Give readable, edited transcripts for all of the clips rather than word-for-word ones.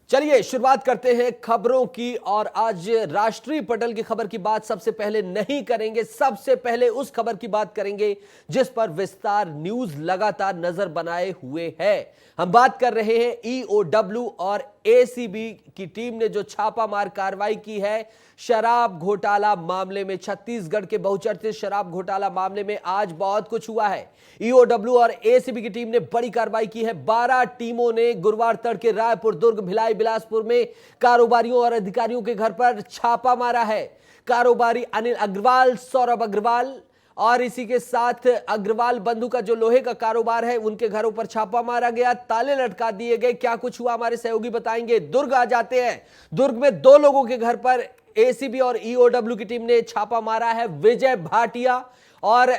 चलिए शुरुआत करते हैं खबरों की। और आज राष्ट्रीय पटल की खबर की बात सबसे पहले नहीं करेंगे, सबसे पहले उस खबर की बात करेंगे जिस पर विस्तार न्यूज लगातार नजर बनाए हुए है। हम बात कर रहे हैं ईओडब्ल्यू और एसीबी की टीम ने जो छापामार कार्रवाई की है शराब घोटाला मामले में। छत्तीसगढ़ के बहुचर्चित शराब घोटाला मामले में आज बहुत कुछ हुआ है। ईओडब्ल्यू और एसीबी की टीम ने बड़ी कार्रवाई की है। 12 टीमों ने गुरुवार तड़के रायपुर, दुर्ग, भिलाई, बिलासपुर में कारोबारियों और अधिकारियों के घर पर छापा मारा है। कारोबारी अनिल अग्रवाल, सौरभ अग्रवाल और इसी के साथ अग्रवाल बंधु का जो लोहे का कारोबार है उनके घरों पर छापा मारा गया, ताले लटका दिए गए। क्या कुछ हुआ हमारे सहयोगी बताएंगे। दुर्ग आ जाते हैं। दुर्ग में 2 लोगों के घर पर एसीबी और ईओडब्ल्यू की टीम ने छापा मारा है। विजय भाटिया और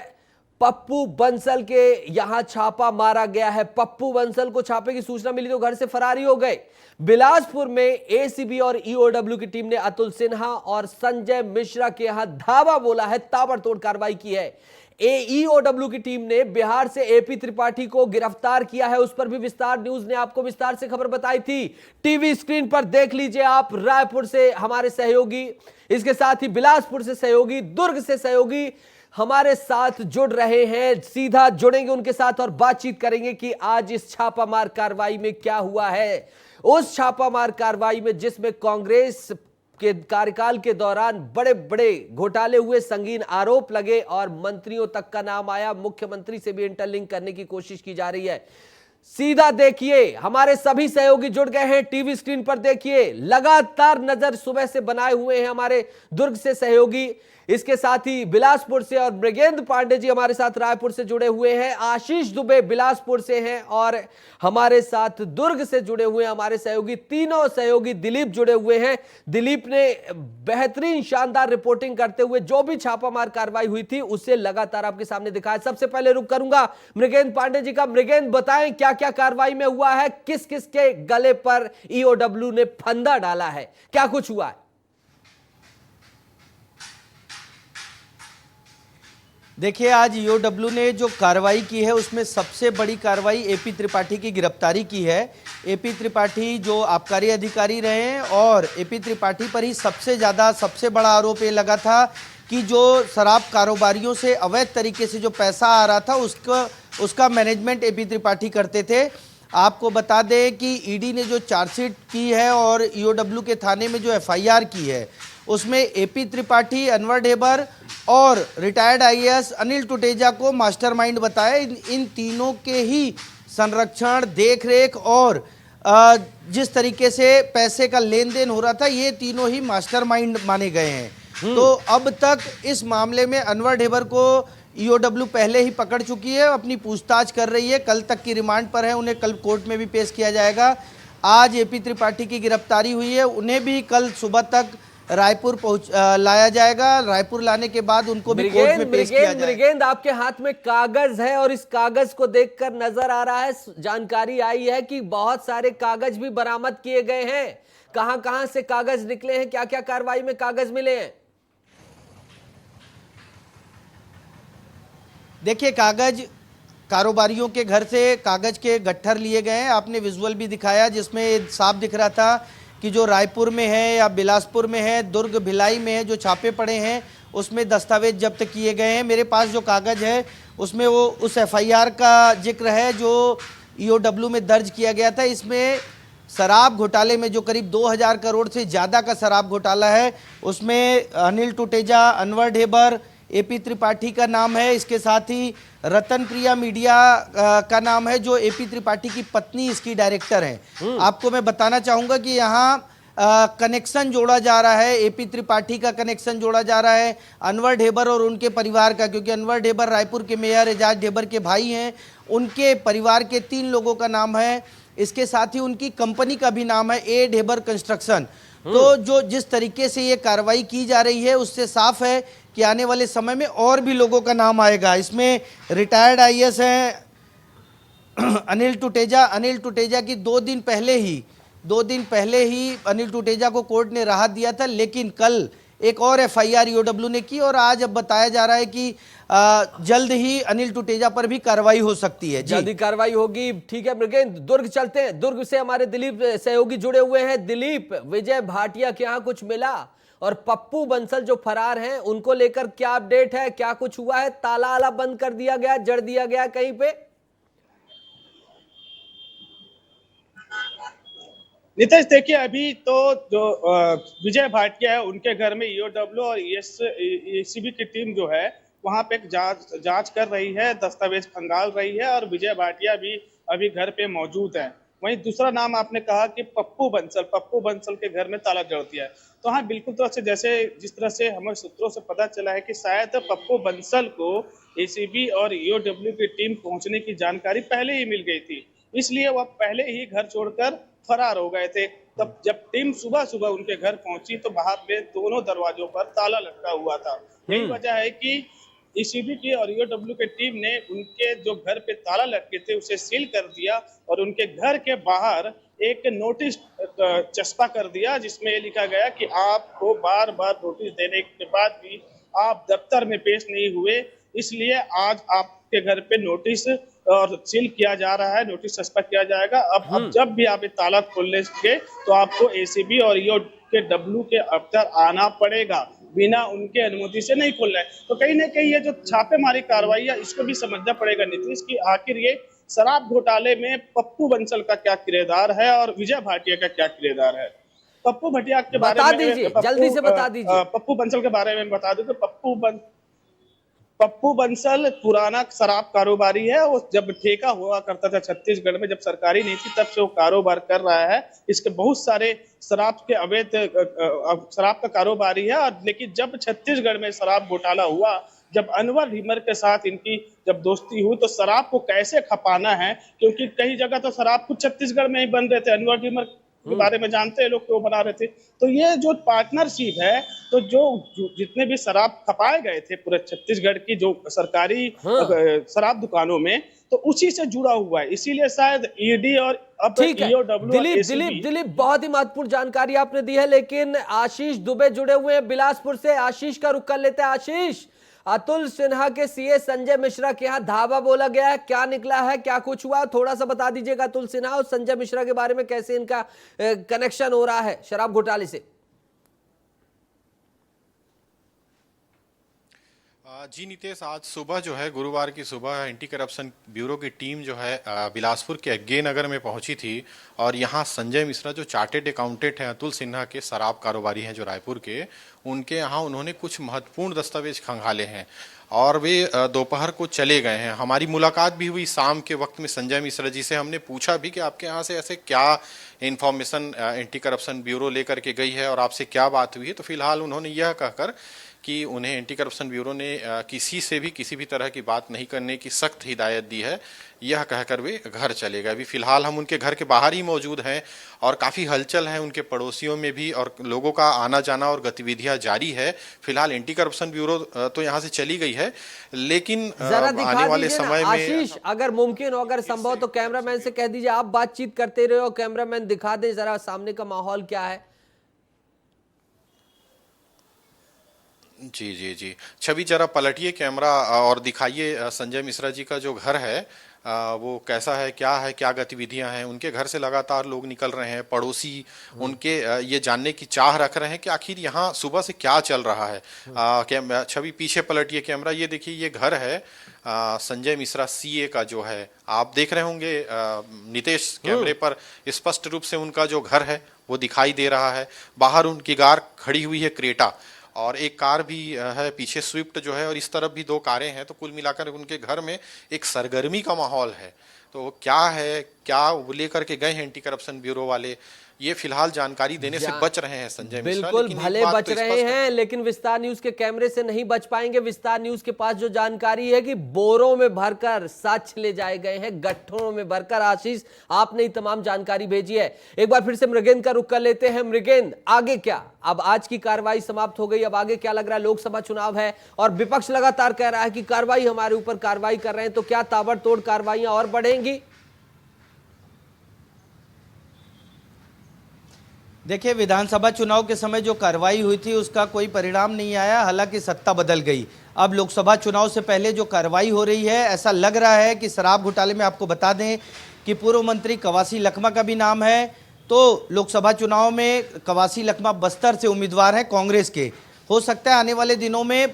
पप्पू बंसल के यहां छापा मारा गया है। पप्पू बंसल को छापे की सूचना मिली तो घर से फरारी हो गए। बिलासपुर में एसीबी और ईओडब्ल्यू की टीम ने अतुल सिन्हा और संजय मिश्रा के यहां धावा बोला है, ताबड़तोड़ कार्रवाई की है। ईओडब्ल्यू की टीम ने बिहार से एपी त्रिपाठी को गिरफ्तार किया है। उस पर भी विस्तार न्यूज ने आपको विस्तार से खबर बताई थी। टीवी स्क्रीन पर देख लीजिए आप। रायपुर से हमारे सहयोगी, इसके साथ ही बिलासपुर से सहयोगी, दुर्ग से सहयोगी हमारे साथ जुड़ रहे हैं। सीधा जुड़ेंगे उनके साथ और बातचीत करेंगे कि आज इस छापामार कार्रवाई में क्या हुआ है। उस छापामार कार्रवाई में जिसमें कांग्रेस के कार्यकाल के दौरान बड़े बड़े घोटाले हुए, संगीन आरोप लगे और मंत्रियों तक का नाम आया। मुख्यमंत्री से भी इंटरलिंक करने की कोशिश की जा रही है। सीधा देखिए, हमारे सभी सहयोगी जुड़ गए हैं। टीवी स्क्रीन पर देखिए, लगातार नजर सुबह से बनाए हुए हैं हमारे दुर्ग से सहयोगी, इसके साथ ही बिलासपुर से और मृगेंद्र पांडे जी हमारे साथ रायपुर से जुड़े हुए हैं। आशीष दुबे बिलासपुर से हैं और हमारे साथ दुर्ग से जुड़े हुए हैं हमारे सहयोगी, तीनों सहयोगी। दिलीप जुड़े हुए हैं। दिलीप ने बेहतरीन शानदार रिपोर्टिंग करते हुए जो भी छापामार कार्रवाई हुई थी उसे लगातार आपके सामने दिखाया। सबसे पहले रुक करूंगा मृगेंद्र पांडे जी का। मृगेंद्र, बताएं क्या क्या कार्रवाई में हुआ है, किस किस के गले पर ईओडब्ल्यू ने फंदा डाला है, क्या कुछ हुआ है। देखिए, आज ईओडब्ल्यू ने जो कार्रवाई की है उसमें सबसे बड़ी कार्रवाई एपी त्रिपाठी की गिरफ्तारी की है। एपी त्रिपाठी जो आबकारी अधिकारी रहे हैं और एपी त्रिपाठी पर ही सबसे बड़ा आरोप ये लगा था कि जो शराब कारोबारियों से अवैध तरीके से जो पैसा आ रहा था उसका मैनेजमेंट एपी त्रिपाठी करते थे। आपको बता दें कि ईडी ने जो चार्जशीट की है और ईओडब्ल्यू के थाने में जो एफआईआर की है उसमें एपी त्रिपाठी, अनवर ढेबर और रिटायर्ड आईएएस अनिल टुटेजा को मास्टरमाइंड बताया। इन तीनों के ही संरक्षण, देखरेख और जिस तरीके से पैसे का लेन देन हो रहा था, ये तीनों ही मास्टरमाइंड माने गए हैं। तो अब तक इस मामले में अनवर ढेबर को ईओडब्ल्यू पहले ही पकड़ चुकी है, अपनी पूछताछ कर रही है। कल तक की रिमांड पर है, उन्हें कल कोर्ट में भी पेश किया जाएगा। आज एपी त्रिपाठी की गिरफ्तारी हुई है, उन्हें भी कल सुबह तक रायपुर लाया जाएगा। रायपुर लाने के बाद उनको भी कोर्ट में पेश किया जाएगा। मृगेंद्र, आपके हाथ में कागज है और इस कागज को देखकर नजर आ रहा है, जानकारी आई है कि बहुत सारे कागज भी बरामद किए गए हैं। कहां से कागज निकले हैं, क्या क्या कार्रवाई में कागज मिले हैं। देखिए, कागज कारोबारियों के घर से कागज के गट्ठर लिए गए हैं। आपने विजुअल भी दिखाया जिसमें साफ दिख रहा था कि जो रायपुर में है या बिलासपुर में है, दुर्ग, भिलाई में है, जो छापे पड़े हैं उसमें दस्तावेज जब्त किए गए हैं। मेरे पास जो कागज़ है उसमें वो उस एफआईआर का जिक्र है जो ईओडब्ल्यू में दर्ज किया गया था। इसमें शराब घोटाले में जो करीब 2000 करोड़ से ज़्यादा का शराब घोटाला है उसमें अनिल टुटेजा, अनवर ढेबर, एपी त्रिपाठी का नाम है। इसके साथ ही रतन प्रिया मीडिया का नाम है जो एपी त्रिपाठी की पत्नी इसकी डायरेक्टर हैं। आपको मैं बताना चाहूँगा कि यहाँ कनेक्शन जोड़ा जा रहा है, एपी त्रिपाठी का कनेक्शन जोड़ा जा रहा है अनवर ढेबर और उनके परिवार का, क्योंकि अनवर ढेबर रायपुर के मेयर एजाज ढेबर के भाई हैं। उनके परिवार के 3 लोगों का नाम है। इसके साथ ही उनकी कंपनी का भी नाम है ए ढेबर कंस्ट्रक्शन। तो जो जिस तरीके से ये कार्रवाई की जा रही है उससे साफ है कि आने वाले समय में और भी लोगों का नाम आएगा। इसमें रिटायर्ड आईएएस हैं अनिल टुटेजा की 2 दिन पहले ही अनिल टुटेजा को कोर्ट ने राहत दिया था, लेकिन कल एक और एफआईआर ईओडब्ल्यू ने की और आज अब बताया जा रहा है कि जल्द ही अनिल टुटेजा पर भी कार्रवाई हो सकती है। जी जल्दी कार्रवाई होगी। ठीक है मृगेंद्र, दुर्ग चलते हैं। दुर्ग से हमारे दिलीप सहयोगी जुड़े हुए हैं। दिलीप, विजय भाटिया के यहाँ कुछ मिला और पप्पू बंसल जो फरार हैं उनको लेकर क्या अपडेट है, क्या कुछ हुआ है? ताला आला बंद कर दिया गया, जड़ दिया गया कहीं पे? नितेश, देखिए अभी तो जो विजय भाटिया है उनके घर में ईओडब्ल्यू और एसीबी की टीम जो है वहां पे एक जांच कर रही है, दस्तावेज खंगाल रही है और विजय भाटिया भी अभी घर पे मौजूद है। वहीं दूसरा नाम आपने कहा कि पप्पू बंसल के घर में ताला जड़ दिया है। तो हाँ, बिल्कुल तरह से जैसे जिस तरह से हमें सूत्रों से पता चला है कि शायद पप्पू बंसल को एसीबी और ईओडब्ल्यू की टीम पहुंचने की जानकारी पहले ही मिल गई थी, इसलिए वह पहले ही घर छोड़कर फरार हो गए थे। तब जब टीम सुबह सुबह उनके घर पहुंची तो बाहर में दोनों दरवाजों पर ताला लटका हुआ था। यही वजह है कि ईसीबी की और ईओडब्ल्यू की टीम ने उनके जो घर पे ताला लटके थे उसे सील कर दिया और उनके घर के बाहर एक नोटिस चस्पा कर दिया, जिसमें ये लिखा गया कि आपको बार बार नोटिस देने के बाद भी आप दफ्तर में पेश नहीं हुए, इसलिए आज आपके घर पे नोटिस और सील किया जा रहा है, नोटिस चस्पा किया जाएगा। अब जब भी आप ये ताला खोलने के तो आपको एसीबी और ईओडब्ल्यू के अफसर आना पड़ेगा, बिना उनके अनुमति से नहीं खोलना है। तो कहीं ना कहीं ये जो छापेमारी कार्रवाई है इसको भी समझना पड़ेगा नीतीश की आखिर ये शराब घोटाले में पप्पू बंसल का क्या किरदार है और विजय भाटिया का क्या किरदार है। पप्पू भाटिया के बारे बता में दीजिए, जल्दी से बता दीजिए। पप्पू बंसल के बारे में बता दूं तो पप्पू बंसल पुराना शराब कारोबारी है। वो जब ठेका हुआ करता था छत्तीसगढ़ में, जब सरकारी नहीं थी, तब से वो कारोबार कर रहा है। इसके बहुत सारे शराब के अवैध शराब का कारोबारी है। और लेकिन जब छत्तीसगढ़ में शराब घोटाला हुआ, जब अनवर ढीमर के साथ इनकी जब दोस्ती हुई, तो शराब को कैसे खपाना है, क्योंकि कई जगह तो शराब कुछ छत्तीसगढ़ में ही बन रहे थे, अनवर ढीमर के बारे में जानते हैं लोग, क्यों बना रहे थे। तो ये जो पार्टनरशिप है, तो जो जितने भी शराब खपाए गए थे पूरे छत्तीसगढ़ की जो सरकारी शराब दुकानों में, तो उसी से जुड़ा हुआ है। इसीलिए शायद ईडी और अब ठीक है ईओडब्ल्यू दिलीप, बहुत ही महत्वपूर्ण जानकारी आपने दी है। लेकिन आशीष दुबे जुड़े हुए हैं बिलासपुर से। आशीष का रुख कर लेते हैं। आशीष, अतुल सिन्हा के सीए संजय मिश्रा के यहाँ धावा बोला गया है, क्या निकला है, क्या कुछ हुआ, थोड़ा सा बता दीजिएगा। अतुल सिन्हा और संजय मिश्रा के बारे में कैसे इनका कनेक्शन हो रहा है शराब घोटाले से? जी नितेश, आज सुबह जो है, गुरुवार की सुबह एंटी करप्शन ब्यूरो की टीम जो है बिलासपुर के अज्ञे नगर में पहुंची थी और यहाँ संजय मिश्रा जो चार्टेड अकाउंटेंट हैं, अतुल सिन्हा के शराब कारोबारी हैं जो रायपुर के, उनके यहाँ उन्होंने कुछ महत्वपूर्ण दस्तावेज खंगाले हैं और वे दोपहर को चले गए हैं। हमारी मुलाकात भी हुई शाम के वक्त में संजय मिश्रा जी से। हमने पूछा भी कि आपके यहाँ से ऐसे क्या इन्फॉर्मेशन एंटी करप्शन ब्यूरो लेकर के गई है और आपसे क्या बात हुई है। तो फिलहाल उन्होंने यह कहकर कि उन्हें एंटी करप्शन ब्यूरो ने किसी से भी किसी भी तरह की बात नहीं करने की सख्त हिदायत दी है, यह कहकर वे घर चले गए। अभी फिलहाल हम उनके घर के बाहर ही मौजूद हैं और काफ़ी हलचल है उनके पड़ोसियों में भी और लोगों का आना जाना और गतिविधियां जारी है। फिलहाल एंटी करप्शन ब्यूरो तो यहाँ से चली गई है, लेकिन आने वाले समय में आशीष, अगर मुमकिन हो, अगर संभव, तो कैमरामैन से कह दीजिए आप बातचीत करते रहे हो, कैमरामैन दिखा दे जरा सामने का माहौल क्या है। जी जी जी, छवि जरा पलटिए कैमरा और दिखाइए संजय मिश्रा जी का जो घर है वो कैसा है, क्या गतिविधियां हैं। उनके घर से लगातार लोग निकल रहे हैं, पड़ोसी उनके ये जानने की चाह रख रहे हैं कि आखिर यहाँ सुबह से क्या चल रहा है। छवि पीछे पलटिए कैमरा, ये देखिए ये घर है संजय मिश्रा सीए का जो है, आप देख रहे होंगे नितेश कैमरे पर स्पष्ट रूप से उनका जो घर है वो दिखाई दे रहा है। बाहर उनकी कार खड़ी हुई है, क्रेटा, और एक कार भी है पीछे स्विफ्ट जो है, और इस तरफ भी 2 कारें हैं। तो कुल मिलाकर उनके घर में एक सरगर्मी का माहौल है। तो क्या है, क्या लेकर के गए हैं एंटी करप्शन ब्यूरो वाले, ये फिलहाल जानकारी देने से बच रहे हैं संजय मिश्रा। बिल्कुल भले बच रहे हैं, लेकिन विस्तार न्यूज के कैमरे से नहीं बच पाएंगे। विस्तार न्यूज के पास जो जानकारी है कि बोरों में भरकर साक्ष्य ले जाए गए हैं, गट्ठरों में भरकर। आशीष, आपने तमाम जानकारी भेजी है। एक बार फिर से मृगेंद्र का रुख कर लेते हैं। मृगेंद्र, आगे क्या? अब आज की कार्रवाई समाप्त हो गई, अब आगे क्या लग रहा है? लोकसभा चुनाव है और विपक्ष लगातार कह रहा है कि कार्रवाई हमारे ऊपर कार्रवाई कर रहे हैं, तो क्या ताबड़तोड़ कार्रवाइयां और बढ़ेंगी? देखिए, विधानसभा चुनाव के समय जो कार्रवाई हुई थी उसका कोई परिणाम नहीं आया, हालांकि सत्ता बदल गई। अब लोकसभा चुनाव से पहले जो कार्रवाई हो रही है, ऐसा लग रहा है कि शराब घोटाले में, आपको बता दें कि पूर्व मंत्री कवासी लखमा का भी नाम है, तो लोकसभा चुनाव में कवासी लखमा बस्तर से उम्मीदवार हैं कांग्रेस के। हो सकता है आने वाले दिनों में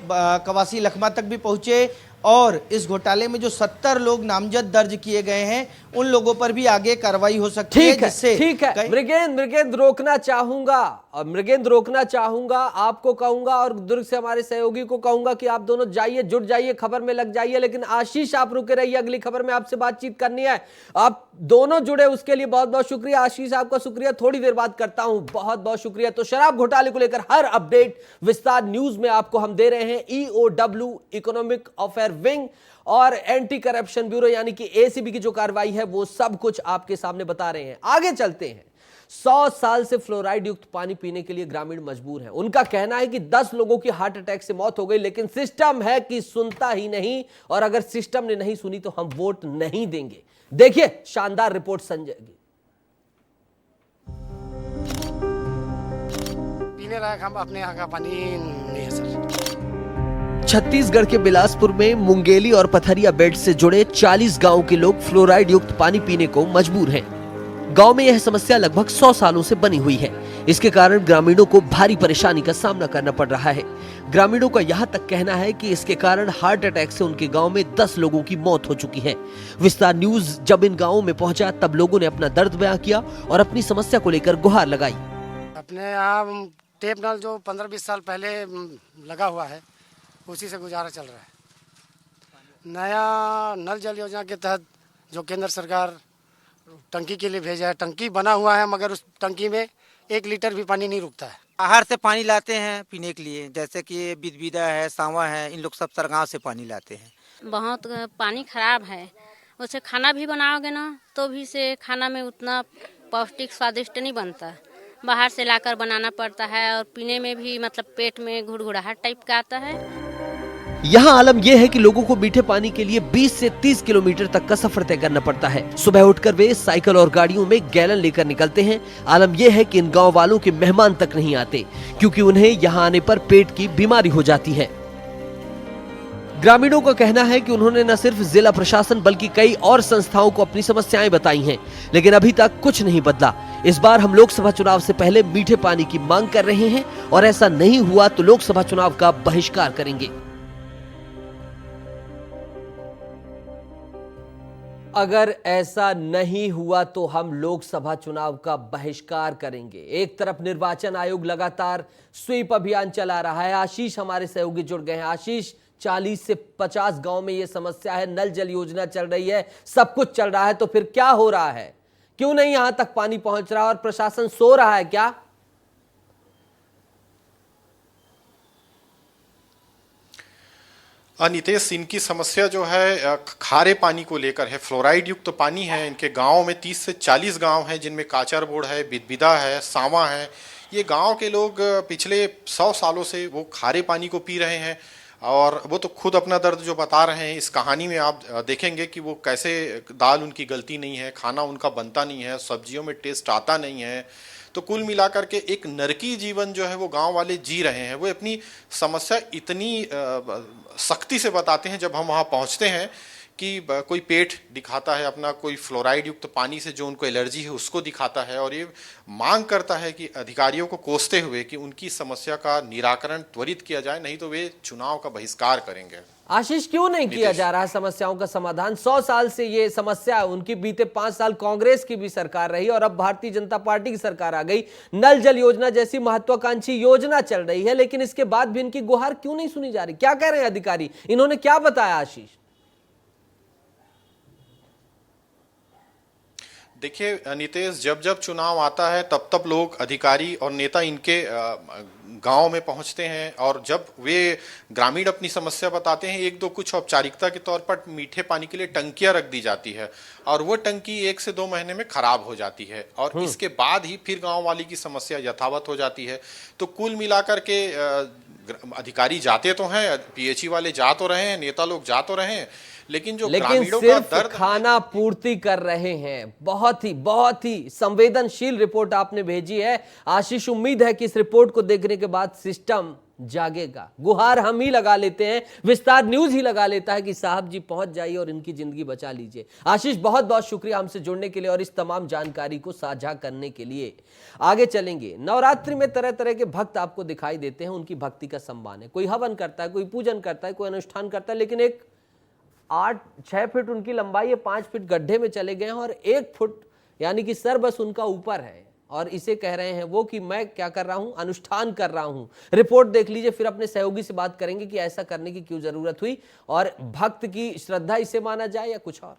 कवासी लखमा तक भी पहुंचे और इस घोटाले में जो 70 लोग नामजद दर्ज किए गए हैं उन लोगों पर भी आगे कार्रवाई हो सकती है। ठीक है मृगेंद्र रोकना चाहूंगा, और मृगेंद्र रोकना चाहूंगा, आपको कहूंगा और दुर्ग से हमारे सहयोगी को कहूंगा कि आप दोनों जाइए, जुट जाइए, खबर में लग जाइए। लेकिन आशीष आप रुके रहिए, अगली खबर में आपसे बातचीत करनी है। आप दोनों जुड़े उसके लिए बहुत बहुत शुक्रिया। आशीष आपका शुक्रिया, थोड़ी देर बाद करता हूं, बहुत बहुत शुक्रिया। तो शराब घोटाले को लेकर हर अपडेट विस्तार न्यूज में आपको हम दे रहे हैं। EOW इकोनॉमिक अफेयर विंग और एंटी करप्शन ब्यूरो यानी कि ACB की जो कार्रवाई है वो सब कुछ आपके सामने बता रहे हैं। आगे चलते हैं। 100 साल से फ्लोराइड युक्त पानी पीने के लिए ग्रामीण मजबूर हैं। उनका कहना है कि 10 लोगों की हार्ट अटैक से मौत हो गई, लेकिन सिस्टम है कि सुनता ही नहीं, और अगर सिस्टम ने नहीं सुनी तो हम वोट नहीं देंगे। देखिए शानदार रिपोर्ट संजय की। पीने लायक हम अपने यहाँ का पानी नहीं है सर। छत्तीसगढ़ के बिलासपुर में मुंगेली और पथरिया बेल्ट से जुड़े 40 गांव के लोग फ्लोराइड युक्त पानी पीने को मजबूर हैं। गांव में यह समस्या लगभग 100 सालों से बनी हुई है। इसके कारण ग्रामीणों को भारी परेशानी का सामना करना पड़ रहा है। ग्रामीणों का यहां तक कहना है कि इसके कारण हार्ट अटैक से उनके गांव में 10 लोगों की मौत हो चुकी है। विस्तार न्यूज जब इन गांवों में पहुंचा तब लोगों ने अपना दर्द बयां किया और अपनी समस्या को लेकर गुहार लगाई। अपने यहाँ टेप नल जो 15-20 साल पहले लगा हुआ है उसी से गुजारा चल रहा है। नया नल जल योजना के तहत जो केंद्र सरकार टंकी के लिए भेजा है, टंकी बना हुआ है मगर उस टंकी में 1 लीटर भी पानी नहीं रुकता है। बाहर से पानी लाते हैं पीने के लिए, जैसे कि बिदबिदा है, सांवा है, इन लोग सब सरगांव से पानी लाते हैं। बहुत पानी खराब है, उसे खाना भी बनाओगे ना तो भी से खाना में उतना पौष्टिक स्वादिष्ट नहीं बनता। बाहर से लाकर बनाना पड़ता है और पीने में भी मतलब पेट में घुड़घुड़ाहट टाइप का आता है। यहाँ आलम यह है कि लोगों को मीठे पानी के लिए 20 से 30 किलोमीटर तक का सफर तय करना पड़ता है। सुबह उठकर वे साइकिल और गाड़ियों में गैलन लेकर निकलते हैं। आलम यह है कि इन गांव वालों के मेहमान तक नहीं आते क्योंकि उन्हें यहाँ आने पर पेट की बीमारी हो जाती है। ग्रामीणों का कहना है कि उन्होंने न सिर्फ जिला प्रशासन बल्कि कई और संस्थाओं को अपनी समस्याएं बताई हैं, लेकिन अभी तक कुछ नहीं बदला। इस बार हम लोकसभा चुनाव से पहले मीठे पानी की मांग कर रहे हैं और ऐसा नहीं हुआ तो लोकसभा चुनाव का बहिष्कार करेंगे। अगर ऐसा नहीं हुआ तो हम लोकसभा चुनाव का बहिष्कार करेंगे। एक तरफ निर्वाचन आयोग लगातार स्वीप अभियान चला रहा है। आशीष हमारे सहयोगी जुड़ गए हैं। आशीष, 40 से 50 गांव में यह समस्या है, नल जल योजना चल रही है, सब कुछ चल रहा है, तो फिर क्या हो रहा है? क्यों नहीं यहां तक पानी पहुंच रहा और प्रशासन सो रहा है क्या? नितेश, इनकी समस्या जो है खारे पानी को लेकर है। फ्लोराइड युक्त तो पानी है। इनके गांव में 30 से 40 गांव हैं जिनमें काचरबोड़ है, बिदबिदा है, सांवा है। ये गांव के लोग पिछले 100 सालों से वो खारे पानी को पी रहे हैं और वो तो खुद अपना दर्द जो बता रहे हैं। इस कहानी में आप देखेंगे कि वो कैसे दाल उनकी गलती नहीं है, खाना उनका बनता नहीं है, सब्जियों में टेस्ट आता नहीं है। तो कुल मिलाकर के एक नरकी जीवन जो है वो गांव वाले जी रहे हैं। वो अपनी समस्या इतनी सख्ती से बताते हैं जब हम वहां पहुंचते हैं कि कोई पेट दिखाता है अपना, कोई फ्लोराइड युक्त पानी से जो उनको एलर्जी है उसको दिखाता है और ये मांग करता है कि अधिकारियों को कोसते हुए कि उनकी समस्या का निराकरण त्वरित किया जाए, नहीं तो वे चुनाव का बहिष्कार करेंगे। आशीष, क्यों नहीं किया जा रहा है समस्याओं का समाधान? 100 साल से ये समस्या है। उनकी बीते 5 साल कांग्रेस की भी सरकार रही और अब भारतीय जनता पार्टी की सरकार आ गई। नल जल योजना जैसी महत्वाकांक्षी योजना चल रही है, लेकिन इसके बाद भी इनकी गुहार क्यों नहीं सुनी जा रही? क्या कह रहे हैं अधिकारी? इन्होंने क्या बताया आशीष? देखिए नितेश, जब जब चुनाव आता है तब तब लोग, अधिकारी और नेता इनके गांव में पहुंचते हैं और जब वे ग्रामीण अपनी समस्या बताते हैं, एक दो कुछ औपचारिकता के तौर पर मीठे पानी के लिए टंकियां रख दी जाती है और वो टंकी 1 से 2 महीने में खराब हो जाती है और इसके बाद ही फिर गांव वाली की समस्या यथावत हो जाती है। तो कुल मिलाकर के अधिकारी जाते तो हैं, PHE वाले जा तो रहे हैं, नेता लोग जा तो रहे हैं, लेकिन जो लेकिन ग्रामीणों का सिर्फ दर्द खाना पूर्ति कर रहे हैं। बहुत ही संवेदनशील रिपोर्ट आपने भेजी है आशीष। उम्मीद है कि इस रिपोर्ट को देखने के बाद सिस्टम जागेगा। गुहार हम ही लगा लेते हैं, विस्तार न्यूज ही लगा लेता है कि साहब जी पहुंच जाइए और इनकी जिंदगी बचा लीजिए। आशीष, बहुत बहुत शुक्रिया हमसे जुड़ने के लिए और इस तमाम जानकारी को साझा करने के लिए। आगे चलेंगे। नवरात्रि में तरह तरह के भक्त आपको दिखाई देते हैं, उनकी भक्ति का सम्मान है। कोई हवन करता है, कोई पूजन करता है, कोई अनुष्ठान करता है, लेकिन एक 8-6 फीट उनकी लंबाई है, 5 फीट गड्ढे में चले गए हैं और 1 फुट यानी कि सर बस उनका ऊपर है और इसे कह रहे हैं वो कि मैं क्या कर रहा हूं, अनुष्ठान कर रहा हूं। रिपोर्ट देख लीजिए, फिर अपने सहयोगी से बात करेंगे कि ऐसा करने की क्यों जरूरत हुई और भक्त की श्रद्धा इसे माना जाए या कुछ और।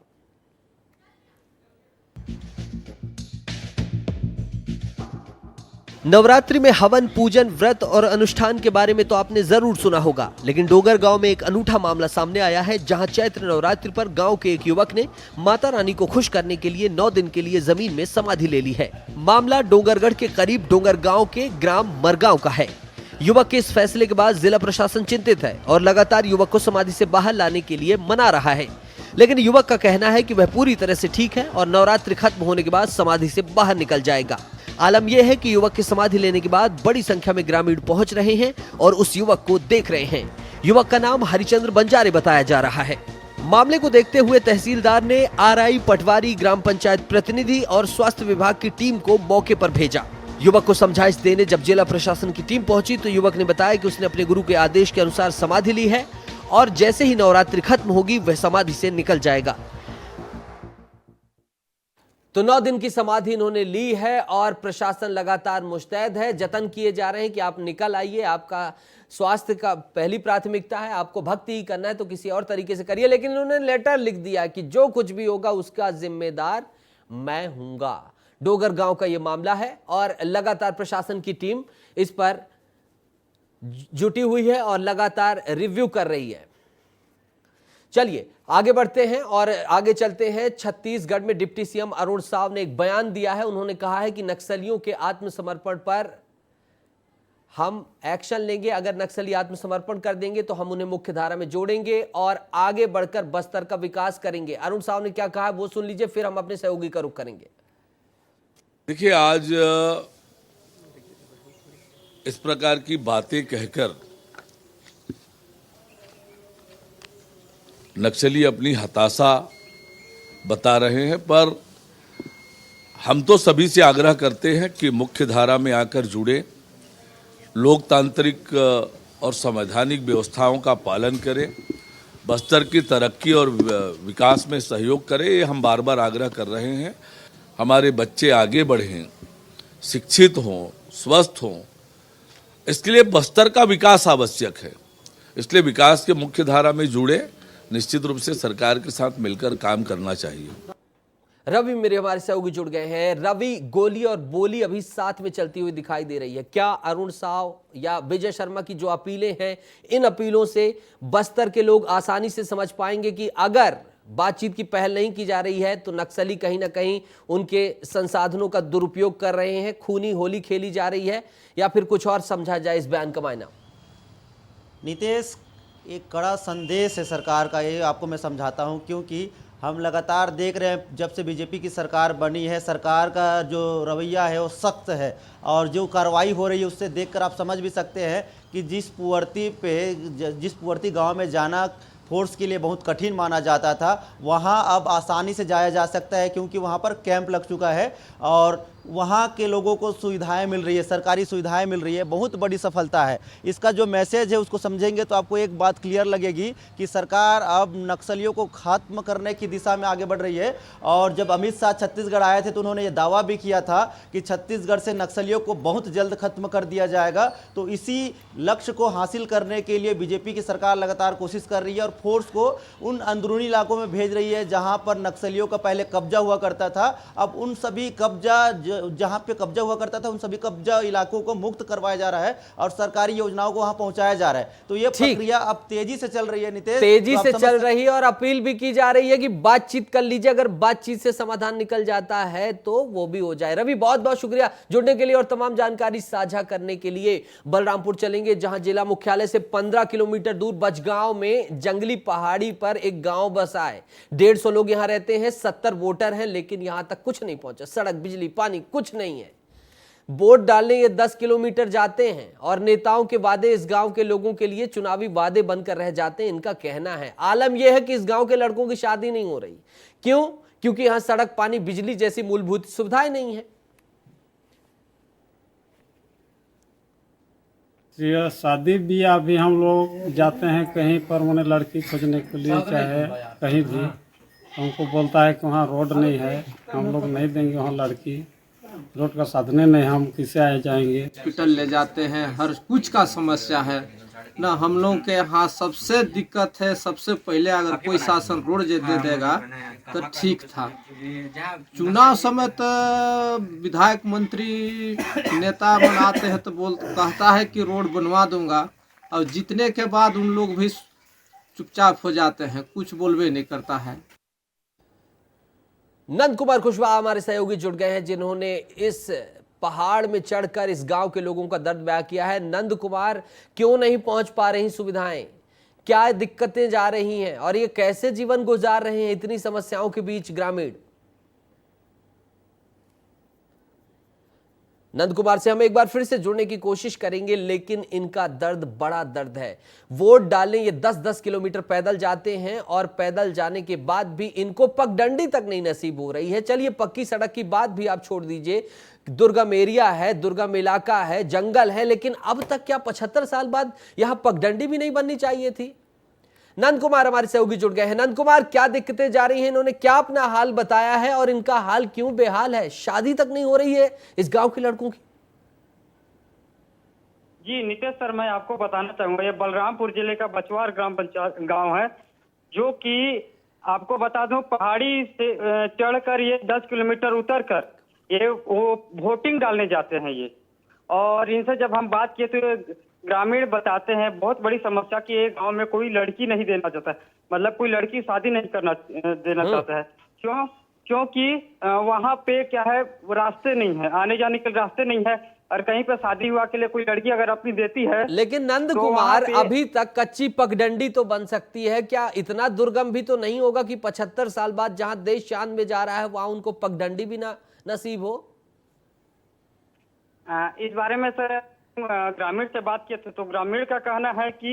नवरात्रि में हवन, पूजन, व्रत और अनुष्ठान के बारे में तो आपने जरूर सुना होगा, लेकिन डोगर गांव में एक अनूठा मामला सामने आया है, जहां चैत्र नवरात्रि पर गांव के एक युवक ने माता रानी को खुश करने के लिए 9 दिन के लिए जमीन में समाधि ले ली है। मामला डोंगरगढ़ के करीब डोंगर गांव के ग्राम मरगांव का है। युवक के इस फैसले के बाद जिला प्रशासन चिंतित है और लगातार युवक को समाधि से बाहर लाने के लिए मना रहा है, लेकिन युवक का कहना है कि वह पूरी तरह से ठीक है और नवरात्रि खत्म होने के बाद समाधि से बाहर निकल जाएगा। आलम यह है कि युवक की समाधि लेने के बाद बड़ी संख्या में ग्रामीण पहुंच रहे हैं और उस युवक को देख रहे हैं। युवक का नाम हरिचंद्र बंजारे बताया जा रहा है। मामले को देखते हुए तहसीलदार ने आरआई, पटवारी, ग्राम पंचायत प्रतिनिधि और स्वास्थ्य विभाग की टीम को मौके पर भेजा। युवक को समझाइश देने जब जिला प्रशासन की टीम पहुंची तो युवक ने बताया कि उसने अपने गुरु के आदेश के अनुसार समाधि ली है और जैसे ही नवरात्रि खत्म होगी वह समाधि से निकल जाएगा। तो 9 दिन की समाधि इन्होंने ली है और प्रशासन लगातार मुस्तैद है। जतन किए जा रहे हैं कि आप निकल आइए, आपका स्वास्थ्य का पहली प्राथमिकता है, आपको भक्ति ही करना है तो किसी और तरीके से करिए। लेकिन इन्होंने लेटर लिख दिया कि जो कुछ भी होगा उसका जिम्मेदार मैं हूंगा। डोगर गांव का यह मामला है और लगातार प्रशासन की टीम इस पर जुटी हुई है और लगातार रिव्यू कर रही है। चलिए आगे बढ़ते हैं और आगे चलते हैं। छत्तीसगढ़ में डिप्टी सीएम अरुण साव ने एक बयान दिया है। उन्होंने कहा है कि नक्सलियों के आत्मसमर्पण पर हम एक्शन लेंगे। अगर नक्सली आत्मसमर्पण कर देंगे तो हम उन्हें मुख्य धारा में जोड़ेंगे और आगे बढ़कर बस्तर का विकास करेंगे। अरुण साव ने क्या कहा वो सुन लीजिए, फिर हम अपने सहयोगी का रुख करेंगे। देखिए, आज इस प्रकार की बातें कहकर नक्सली अपनी हताशा बता रहे हैं, पर हम तो सभी से आग्रह करते हैं कि मुख्य धारा में आकर जुड़े, लोकतांत्रिक और संवैधानिक व्यवस्थाओं का पालन करें, बस्तर की तरक्की और विकास में सहयोग करें। ये हम बार बार आग्रह कर रहे हैं। हमारे बच्चे आगे बढ़ें, शिक्षित हों, स्वस्थ हों, इसके लिए बस्तर का विकास आवश्यक है। इसलिए विकास के मुख्य धारा में जुड़े, निश्चित रूप से सरकार के साथ मिलकर काम करना चाहिए। रवि मेरे हमारे सहयोगी जुड़ गए हैं। रवि, गोली और बोली अभी साथ में चलती हुई दिखाई दे रही है। क्या अरुण साव या विजय शर्मा की जो अपीलें हैं, इन अपीलों से बस्तर के लोग आसानी से समझ पाएंगे कि अगर बातचीत की पहल नहीं की जा रही है तो नक्सली कहीं ना कहीं उनके संसाधनों का दुरुपयोग कर रहे हैं, खूनी होली खेली जा रही है, या फिर कुछ और समझा जाए इस बयान का मायना? नीतीश, एक कड़ा संदेश है सरकार का, ये आपको मैं समझाता हूँ, क्योंकि हम लगातार देख रहे हैं जब से बीजेपी की सरकार बनी है, सरकार का जो रवैया है वो सख्त है और जो कार्रवाई हो रही है उससे देखकर आप समझ भी सकते हैं कि जिस पुवर्ती गांव में जाना फोर्स के लिए बहुत कठिन माना जाता था, वहां अब आसानी से जाया जा सकता है क्योंकि वहां पर कैंप लग चुका है और वहाँ के लोगों को सुविधाएं मिल रही है, सरकारी सुविधाएं मिल रही है। बहुत बड़ी सफलता है। इसका जो मैसेज है उसको समझेंगे तो आपको एक बात क्लियर लगेगी कि सरकार अब नक्सलियों को खत्म करने की दिशा में आगे बढ़ रही है। और जब अमित शाह छत्तीसगढ़ आए थे तो उन्होंने ये दावा भी किया था कि छत्तीसगढ़ से नक्सलियों को बहुत जल्द खत्म कर दिया जाएगा। तो इसी लक्ष्य को हासिल करने के लिए बीजेपी की सरकार लगातार कोशिश कर रही है और फोर्स को उन अंदरूनी इलाकों में भेज रही है जहाँ पर नक्सलियों का पहले कब्जा हुआ करता था। अब उन सभी कब्जा जहाँ पे कब्जा हुआ करता था उन सभी कब्जा इलाकों को मुक्त करवाया जा रहा है और सरकारी योजनाओं को वहां पहुंचाया जा रहा है। तो ये प्रक्रिया अब तेजी से चल रही है नीतीश, तेजी तो से चल रही है और अपील भी की जा रही है कि बातचीत कर लीजिए, अगर बातचीत से समाधान निकल जाता है तो वो भी हो जाए। रवि बहुत बहुत शुक्रिया जुड़ने के लिए और तमाम जानकारी साझा करने के लिए। बलरामपुर चलेंगे जहां जिला मुख्यालय से 15 किलोमीटर दूर बचगांव में जंगली पहाड़ी पर एक गांव बसा है। 150 लोग यहां रहते हैं, 70 वोटर हैं, लेकिन यहां तक कुछ नहीं पहुंचा। सड़क, बिजली, पानी कुछ नहीं है। वोट डालने ये 10 किलोमीटर जाते हैं और नेताओं के वादे इस गांव के लोगों के लिए चुनावी वादे बनकर रह जाते हैं, इनका कहना है। आलम यह है कि इस गांव के लड़कों की शादी नहीं हो रही। क्यों? क्योंकि यहां सड़क, पानी, बिजली जैसी मूलभूत सुविधाएं नहीं है। शादी ब्याह भी हम लोग जाते हैं कहीं पर, मैंने लड़की खोजने के लिए, चाहे कहीं भी, हमको बोलता है कि वहाँ रोड नहीं है, हम लोग नहीं देंगे वहाँ लड़की, रोड का साधन नहीं, हम किसे आए जाएंगे। हॉस्पिटल ले जाते हैं, हर कुछ का समस्या है ना। हम लोग के यहाँ सबसे दिक्कत है, सबसे पहले अगर कोई शासन रोड दे देगा तो ठीक था। चुनाव समय तो विधायक मंत्री नेता बनाते हैं तो कहता है कि रोड बनवा दूंगा, और जीतने के बाद उन लोग भी चुपचाप हो जाते हैं, कुछ बोलबे नहीं करता है। नंद कुमार कुशवाहा हमारे सहयोगी जुड़ गए हैं जिन्होंने इस पहाड़ में चढ़कर इस गांव के लोगों का दर्द बयां किया है। नंद कुमार, क्यों नहीं पहुंच पा रही सुविधाएं, क्या दिक्कतें जा रही हैं और ये कैसे जीवन गुजार रहे हैं इतनी समस्याओं के बीच ग्रामीण? नंद कुमार से हम एक बार फिर से जुड़ने की कोशिश करेंगे, लेकिन इनका दर्द बड़ा दर्द है। वोट डालने ये 10-10 किलोमीटर पैदल जाते हैं और पैदल जाने के बाद भी इनको पगडंडी तक नहीं नसीब हो रही है। चलिए पक्की सड़क की बात भी आप छोड़ दीजिए, दुर्गम एरिया है, दुर्गम इलाका है, जंगल है, लेकिन अब तक क्या 75 साल बाद यहां पगडंडी भी नहीं बननी चाहिए थी? नंद कुमार हमारे सहयोगी जुड़ गए हैं। नंद कुमार, क्या दिक्कतें जा रही हैं, इन्होंने क्या अपना हाल बताया है और इनका हाल क्यों बेहाल है? शादी तक नहीं हो रही है इस गांव के लड़कों की। जी नीतीश सर, मैं आपको बताना चाहूंगा, ये बलरामपुर जिले का बचवार ग्राम पंचायत गांव है, जो कि आपको बता दूं पहाड़ी से चढ़कर ये 10 किलोमीटर उतर कर ये वो वोटिंग डालने जाते हैं ये। और इनसे जब हम बात किए तो ग्रामीण बताते हैं बहुत बड़ी समस्या कि ये गांव में कोई लड़की नहीं देना चाहता है, मतलब कोई लड़की शादी नहीं देना चाहता है। क्यों? क्योंकि वहाँ पे क्या है, रास्ते नहीं है, आने जाने के रास्ते नहीं है, और कहीं पे शादी हुआ के लिए कोई लड़की अगर अपनी देती है। लेकिन नंद कुमार, अभी तक कच्ची पगडंडी तो बन सकती है, क्या इतना दुर्गम भी तो नहीं होगा कि 75 साल बाद जहां देश चांद में जा रहा है वहां उनको पगडंडी भी ना नसीब हो? इस बारे में सर ग्रामीण से बात किए थे तो ग्रामीण का कहना है कि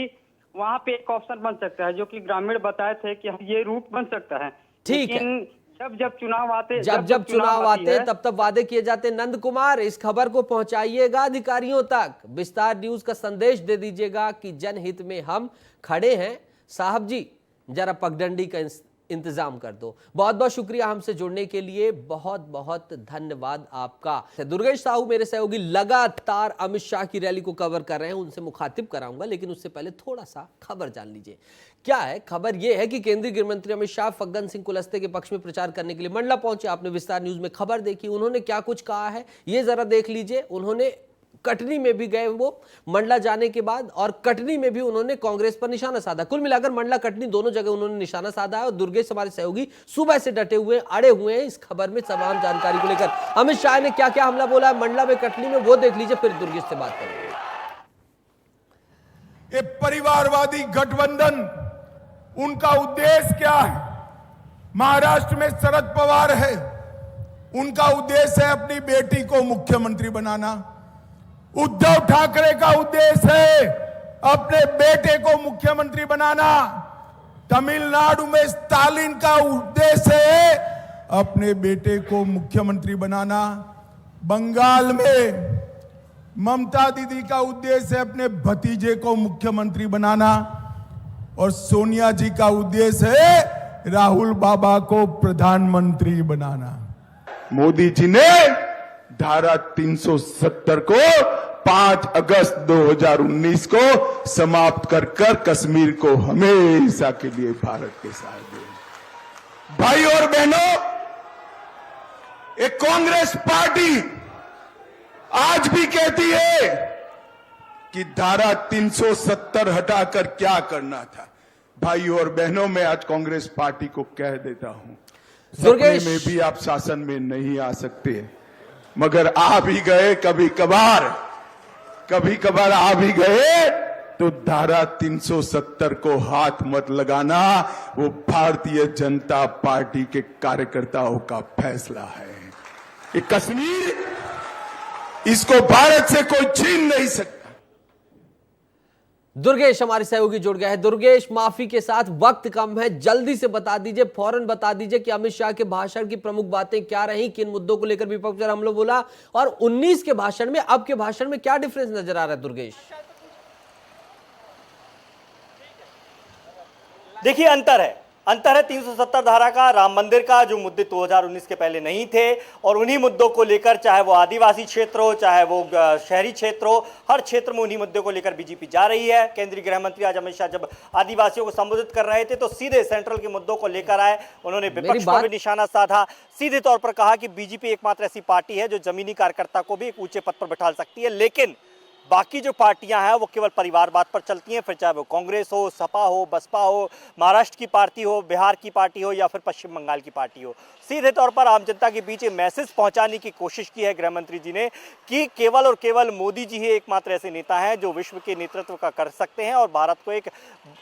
वहाँ पे एक ऑप्शन बन सकता है, जो कि ग्रामीण बताए थे कि ये रूट बन सकता है। ठीक है, जब चुनाव आते, जब चुनाव आते तब वादे किए जाते। नंद कुमार, इस खबर को पहुंचाइएगा अधिकारियों तक, विस्तार न्यूज का संदेश दे दीजिएगा कि जनहित में हम खड़े हैं, साहब जी जरा पगडंडी का इंतजाम कर दो। बहुत बहुत शुक्रिया हमसे जुड़ने के लिए, बहुत बहुत धन्यवाद आपका। दुर्गेश साहू मेरे सहयोगी लगातार अमित शाह की रैली को कवर कर रहे हैं, उनसे मुखातिब कराऊंगा, लेकिन उससे पहले थोड़ा सा खबर जान लीजिए। क्या है खबर? यह है कि केंद्रीय गृह मंत्री अमित शाह फग्गन सिंह कुलस्ते के पक्ष में प्रचार करने के लिए मंडला पहुंचे। आपने विस्तार न्यूज में खबर देखी, उन्होंने क्या कुछ कहा है ये जरा देख लीजिए। उन्होंने कटनी में भी गए वो मंडला जाने के बाद, और कटनी में भी उन्होंने कांग्रेस पर निशाना साधा। कुल मिलाकर मंडला कटनी दोनों जगह उन्होंने निशाना साधा है। और दुर्गेश हमारे सहयोगी सुबह से डटे हुए अड़े हुए हैं इस खबर में तमाम जानकारी को लेकर। अमित शाह ने क्या क्या हमला बोला है मंडला में, कटनी में, वो देख लीजिए, फिर दुर्गेश से बात करेंगे। ये परिवारवादी गठबंधन, उनका उद्देश्य क्या है? महाराष्ट्र में शरद पवार है, उनका उद्देश्य है अपनी बेटी को मुख्यमंत्री बनाना। उद्धव ठाकरे का उद्देश्य है अपने बेटे को मुख्यमंत्री बनाना। तमिलनाडु में स्टालिन का उद्देश्य है अपने बेटे को मुख्यमंत्री बनाना। बंगाल में ममता दीदी का उद्देश्य है अपने भतीजे को मुख्यमंत्री बनाना। और सोनिया जी का उद्देश्य है राहुल बाबा को प्रधानमंत्री बनाना। मोदी जी ने धारा 370 को 5 अगस्त 2019 को समाप्त कर कश्मीर को हमेशा के लिए भारत के साथ दिया। भाई और बहनों, एक कांग्रेस पार्टी आज भी कहती है कि धारा 370 हटाकर क्या करना था। भाइयों और बहनों, मैं आज कांग्रेस पार्टी को कह देता हूं, सपने में भी आप शासन में नहीं आ सकते, मगर आ भी गए कभी कभार आ भी गए तो धारा 370 को हाथ मत लगाना। वो भारतीय जनता पार्टी के कार्यकर्ताओं का फैसला है। ये कश्मीर, इसको भारत से कोई छीन नहीं सकता। दुर्गेश हमारे सहयोगी जुड़ गए हैं। दुर्गेश, माफी के साथ वक्त कम है, जल्दी से बता दीजिए, फौरन बता दीजिए कि अमित शाह के भाषण की प्रमुख बातें क्या रही, किन मुद्दों को लेकर विपक्ष पर हमला बोला, और 19 के भाषण में अब के भाषण में क्या डिफरेंस नजर आ रहा है दुर्गेश? देखिए, अंतर है 370 धारा का, राम मंदिर का, जो मुद्दे 2019 के पहले नहीं थे, और उन्हीं मुद्दों को लेकर, चाहे वो आदिवासी क्षेत्र हो, चाहे वो शहरी क्षेत्र हो, हर क्षेत्र में उन्हीं मुद्दों को लेकर बीजेपी जा रही है। केंद्रीय गृह मंत्री आज अमित शाह जब आदिवासियों को संबोधित कर रहे थे तो सीधे सेंट्रल के मुद्दों को लेकर आए। उन्होंने विपक्ष पर भी निशाना साधा, सीधे तौर पर कहा कि बीजेपी एकमात्र ऐसी पार्टी है जो जमीनी कार्यकर्ता को भी एक ऊंचे पद पर बैठा सकती है, लेकिन बाकी जो पार्टियां हैं वो केवल परिवारवाद पर चलती हैं, फिर चाहे वो कांग्रेस हो, सपा हो, बसपा हो, महाराष्ट्र की पार्टी हो, बिहार की पार्टी हो, या फिर पश्चिम बंगाल की पार्टी हो। सीधे तौर पर आम जनता के बीच मैसेज पहुंचाने की कोशिश की है गृह मंत्री जी ने कि केवल और केवल मोदी जी ही एकमात्र ऐसे नेता हैं जो विश्व के नेतृत्व का कर सकते हैं और भारत को एक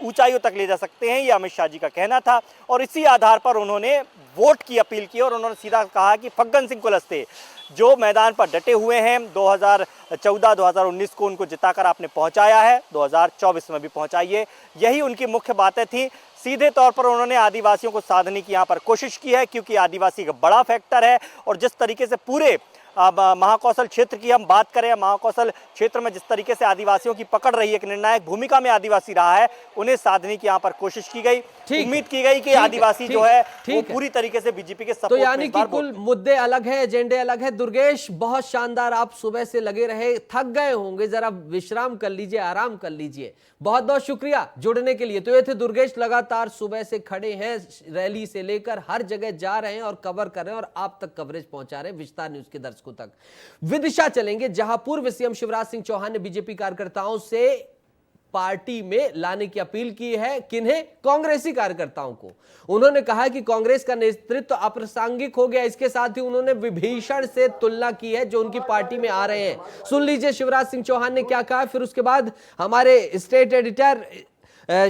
ऊंचाइयों तक ले जा सकते हैं। ये अमित शाह जी का कहना था, और इसी आधार पर उन्होंने वोट की अपील की, और उन्होंने सीधा कहा कि फग्गन सिंह कुलस्ते जो मैदान पर डटे हुए हैं, 2014-2019 को उनको जिताकर आपने पहुंचाया है, 2024 में भी पहुंचाइए, यही उनकी मुख्य बातें थी। सीधे तौर पर उन्होंने आदिवासियों को साधने की यहाँ पर कोशिश की है, क्योंकि आदिवासी का बड़ा फैक्टर है, और जिस तरीके से पूरे महाकौशल क्षेत्र की हम बात करें, महाकौशल क्षेत्र में जिस तरीके से आदिवासियों की पकड़ रही है, एक निर्णायक भूमिका में आदिवासी रहा है, उन्हें साधने की यहाँ पर कोशिश की गई। उम्मीद की गई कि आदिवासी जो है वो पूरी तरीके से बीजेपी के सपोर्ट तो यानी कि कुल मुद्दे अलग है, एजेंडे अलग है। दुर्गेश, बहुत शानदार, आप सुबह से लगे रहे, थक गए होंगे, जरा विश्राम कर लीजिए, आराम कर लीजिए। बहुत बहुत शुक्रिया जुड़ने के लिए। तो ये थे दुर्गेश, लगातार सुबह से खड़े हैं, रैली से लेकर हर जगह जा रहे हैं और कवर कर रहे हैं, और आप तक कवरेज पहुंचा रहे हैं विस्तार न्यूज के दर्शकों तक। विदिशा चलेंगे, जहां पूर्व सीएम शिवराज सिंह चौहान ने बीजेपी कार्यकर्ताओं से पार्टी में लाने की अपील की है। किन्हें? कांग्रेसी कार्यकर्ताओं को। उन्होंने कहा कि कांग्रेस का नेतृत्व अप्रासंगिक हो गया। इसके साथ ही उन्होंने विभीषण से तुलना की है जो उनकी पार्टी में आ रहे हैं। सुन लीजिए शिवराज सिंह चौहान ने क्या कहा, फिर उसके बाद हमारे स्टेट एडिटर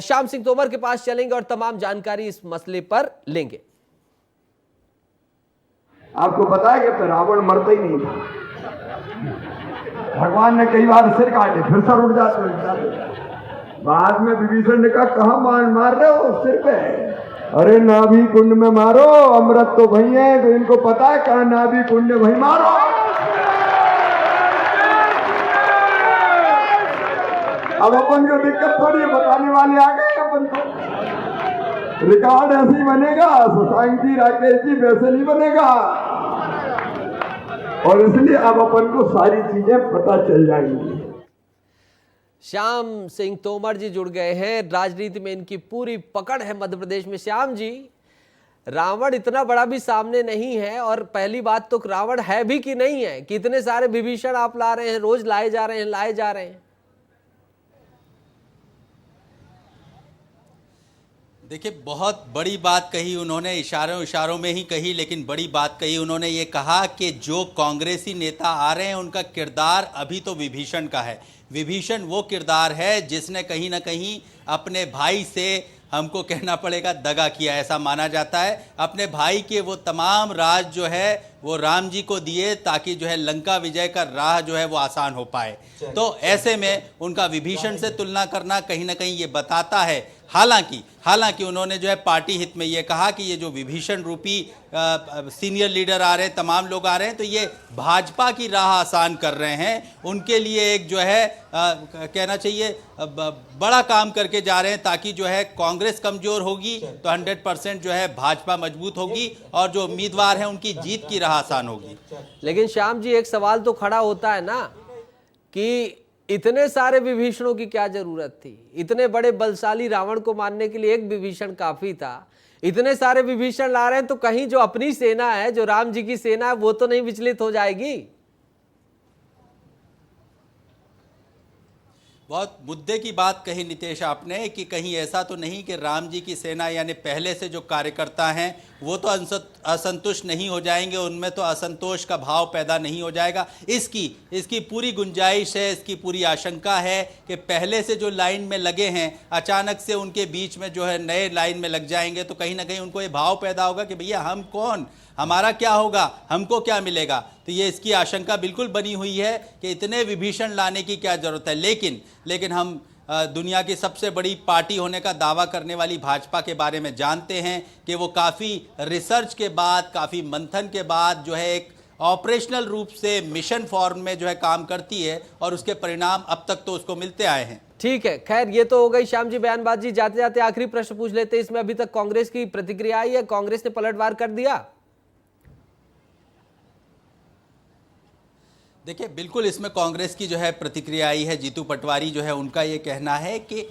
श्याम सिंह तोमर के पास चलेंगे और तमाम जानकारी इस मसले पर लेंगे। आपको पता है कि रावण मरता ही नहीं था, भगवान ने कई बार सिर काटे, फिर सर उठ जाते। बाद में विभीषण ने कहा, कहां मार रहे हो सिर पे? अरे नाभि कुंड में मारो, अमृत तो वही है, तो इनको पता है कहां नाभि कुंड, वही मारो। अब अपन को दिक्कत थोड़ी बताने वाले आ गए अपन को। रिकॉर्ड ऐसे ही बनेगा, शशांक जी, राकेश जी, वैसे नहीं बनेगा, और इसलिए अब अपन को सारी चीजें पता चल जाएंगी। श्याम सिंह तोमर जी जुड़ गए हैं, राजनीति में इनकी पूरी पकड़ है मध्य प्रदेश में। श्याम जी, रावण इतना बड़ा भी सामने नहीं है, और पहली बात तो रावण है भी कि नहीं है, कितने सारे विभीषण आप ला रहे हैं, रोज लाए जा रहे हैं। देखिए, बहुत बड़ी बात कही उन्होंने, इशारों में ही कही, लेकिन बड़ी बात कही उन्होंने। ये कहा कि जो कांग्रेसी नेता आ रहे हैं उनका किरदार अभी तो विभीषण का है। विभीषण वो किरदार है जिसने कहीं ना कहीं अपने भाई से, हमको कहना पड़ेगा, दगा किया, ऐसा माना जाता है। अपने भाई के वो तमाम राज जो है वो राम जी को दिए, ताकि जो है लंका विजय का राह जो है वो आसान हो पाए। तो ऐसे में उनका विभीषण से तुलना करना कहीं ना कहीं ये बताता है। हालांकि उन्होंने जो है पार्टी हित में ये कहा कि ये जो विभीषण रूपी सीनियर लीडर आ रहे हैं, तमाम लोग आ रहे हैं, तो ये भाजपा की राह आसान कर रहे हैं, उनके लिए एक जो है कहना चाहिए बड़ा काम करके जा रहे हैं, ताकि जो है कांग्रेस कमजोर होगी तो 100% जो है भाजपा मजबूत होगी, और जो उम्मीदवार हैं उनकी जीत की राह आसान होगी। लेकिन श्याम जी, एक सवाल तो खड़ा होता है ना कि इतने सारे विभीषणों की क्या जरूरत थी? इतने बड़े बलशाली रावण को मारने के लिए एक विभीषण काफी था। इतने सारे विभीषण ला रहे हैं तो कहीं जो अपनी सेना है, जो राम जी की सेना है, वो तो नहीं विचलित हो जाएगी? बहुत मुद्दे की बात कही नीतीश आपने कि कहीं ऐसा तो नहीं कि राम जी की सेना यानी पहले से जो कार्यकर्ता हैं वो तो असंतुष्ट नहीं हो जाएंगे, उनमें तो असंतोष का भाव पैदा नहीं हो जाएगा। इसकी पूरी गुंजाइश है, इसकी पूरी आशंका है कि पहले से जो लाइन में लगे हैं अचानक से उनके बीच में जो है नए लाइन में लग जाएंगे तो कहीं ना कहीं उनको ये भाव पैदा होगा कि भैया हम कौन, हमारा क्या होगा, हमको क्या मिलेगा। तो ये इसकी आशंका बिल्कुल बनी हुई है कि इतने विभीषण लाने की क्या जरूरत है। लेकिन हम दुनिया की सबसे बड़ी पार्टी होने का दावा करने वाली भाजपा के बारे में जानते हैं कि वो काफ़ी रिसर्च के बाद, काफ़ी मंथन के बाद जो है एक ऑपरेशनल रूप से मिशन फॉर्म में जो है काम करती है और उसके परिणाम अब तक तो उसको मिलते आए हैं। ठीक है, खैर ये तो हो गई श्याम जी बयानबाजी। जाते जाते आखिरी प्रश्न पूछ लेते हैं, इसमें अभी तक कांग्रेस की प्रतिक्रिया आई है? कांग्रेस ने पलटवार कर दिया? देखिए बिल्कुल इसमें कांग्रेस की जो है प्रतिक्रिया आई है। जीतू पटवारी जो है उनका ये कहना है कि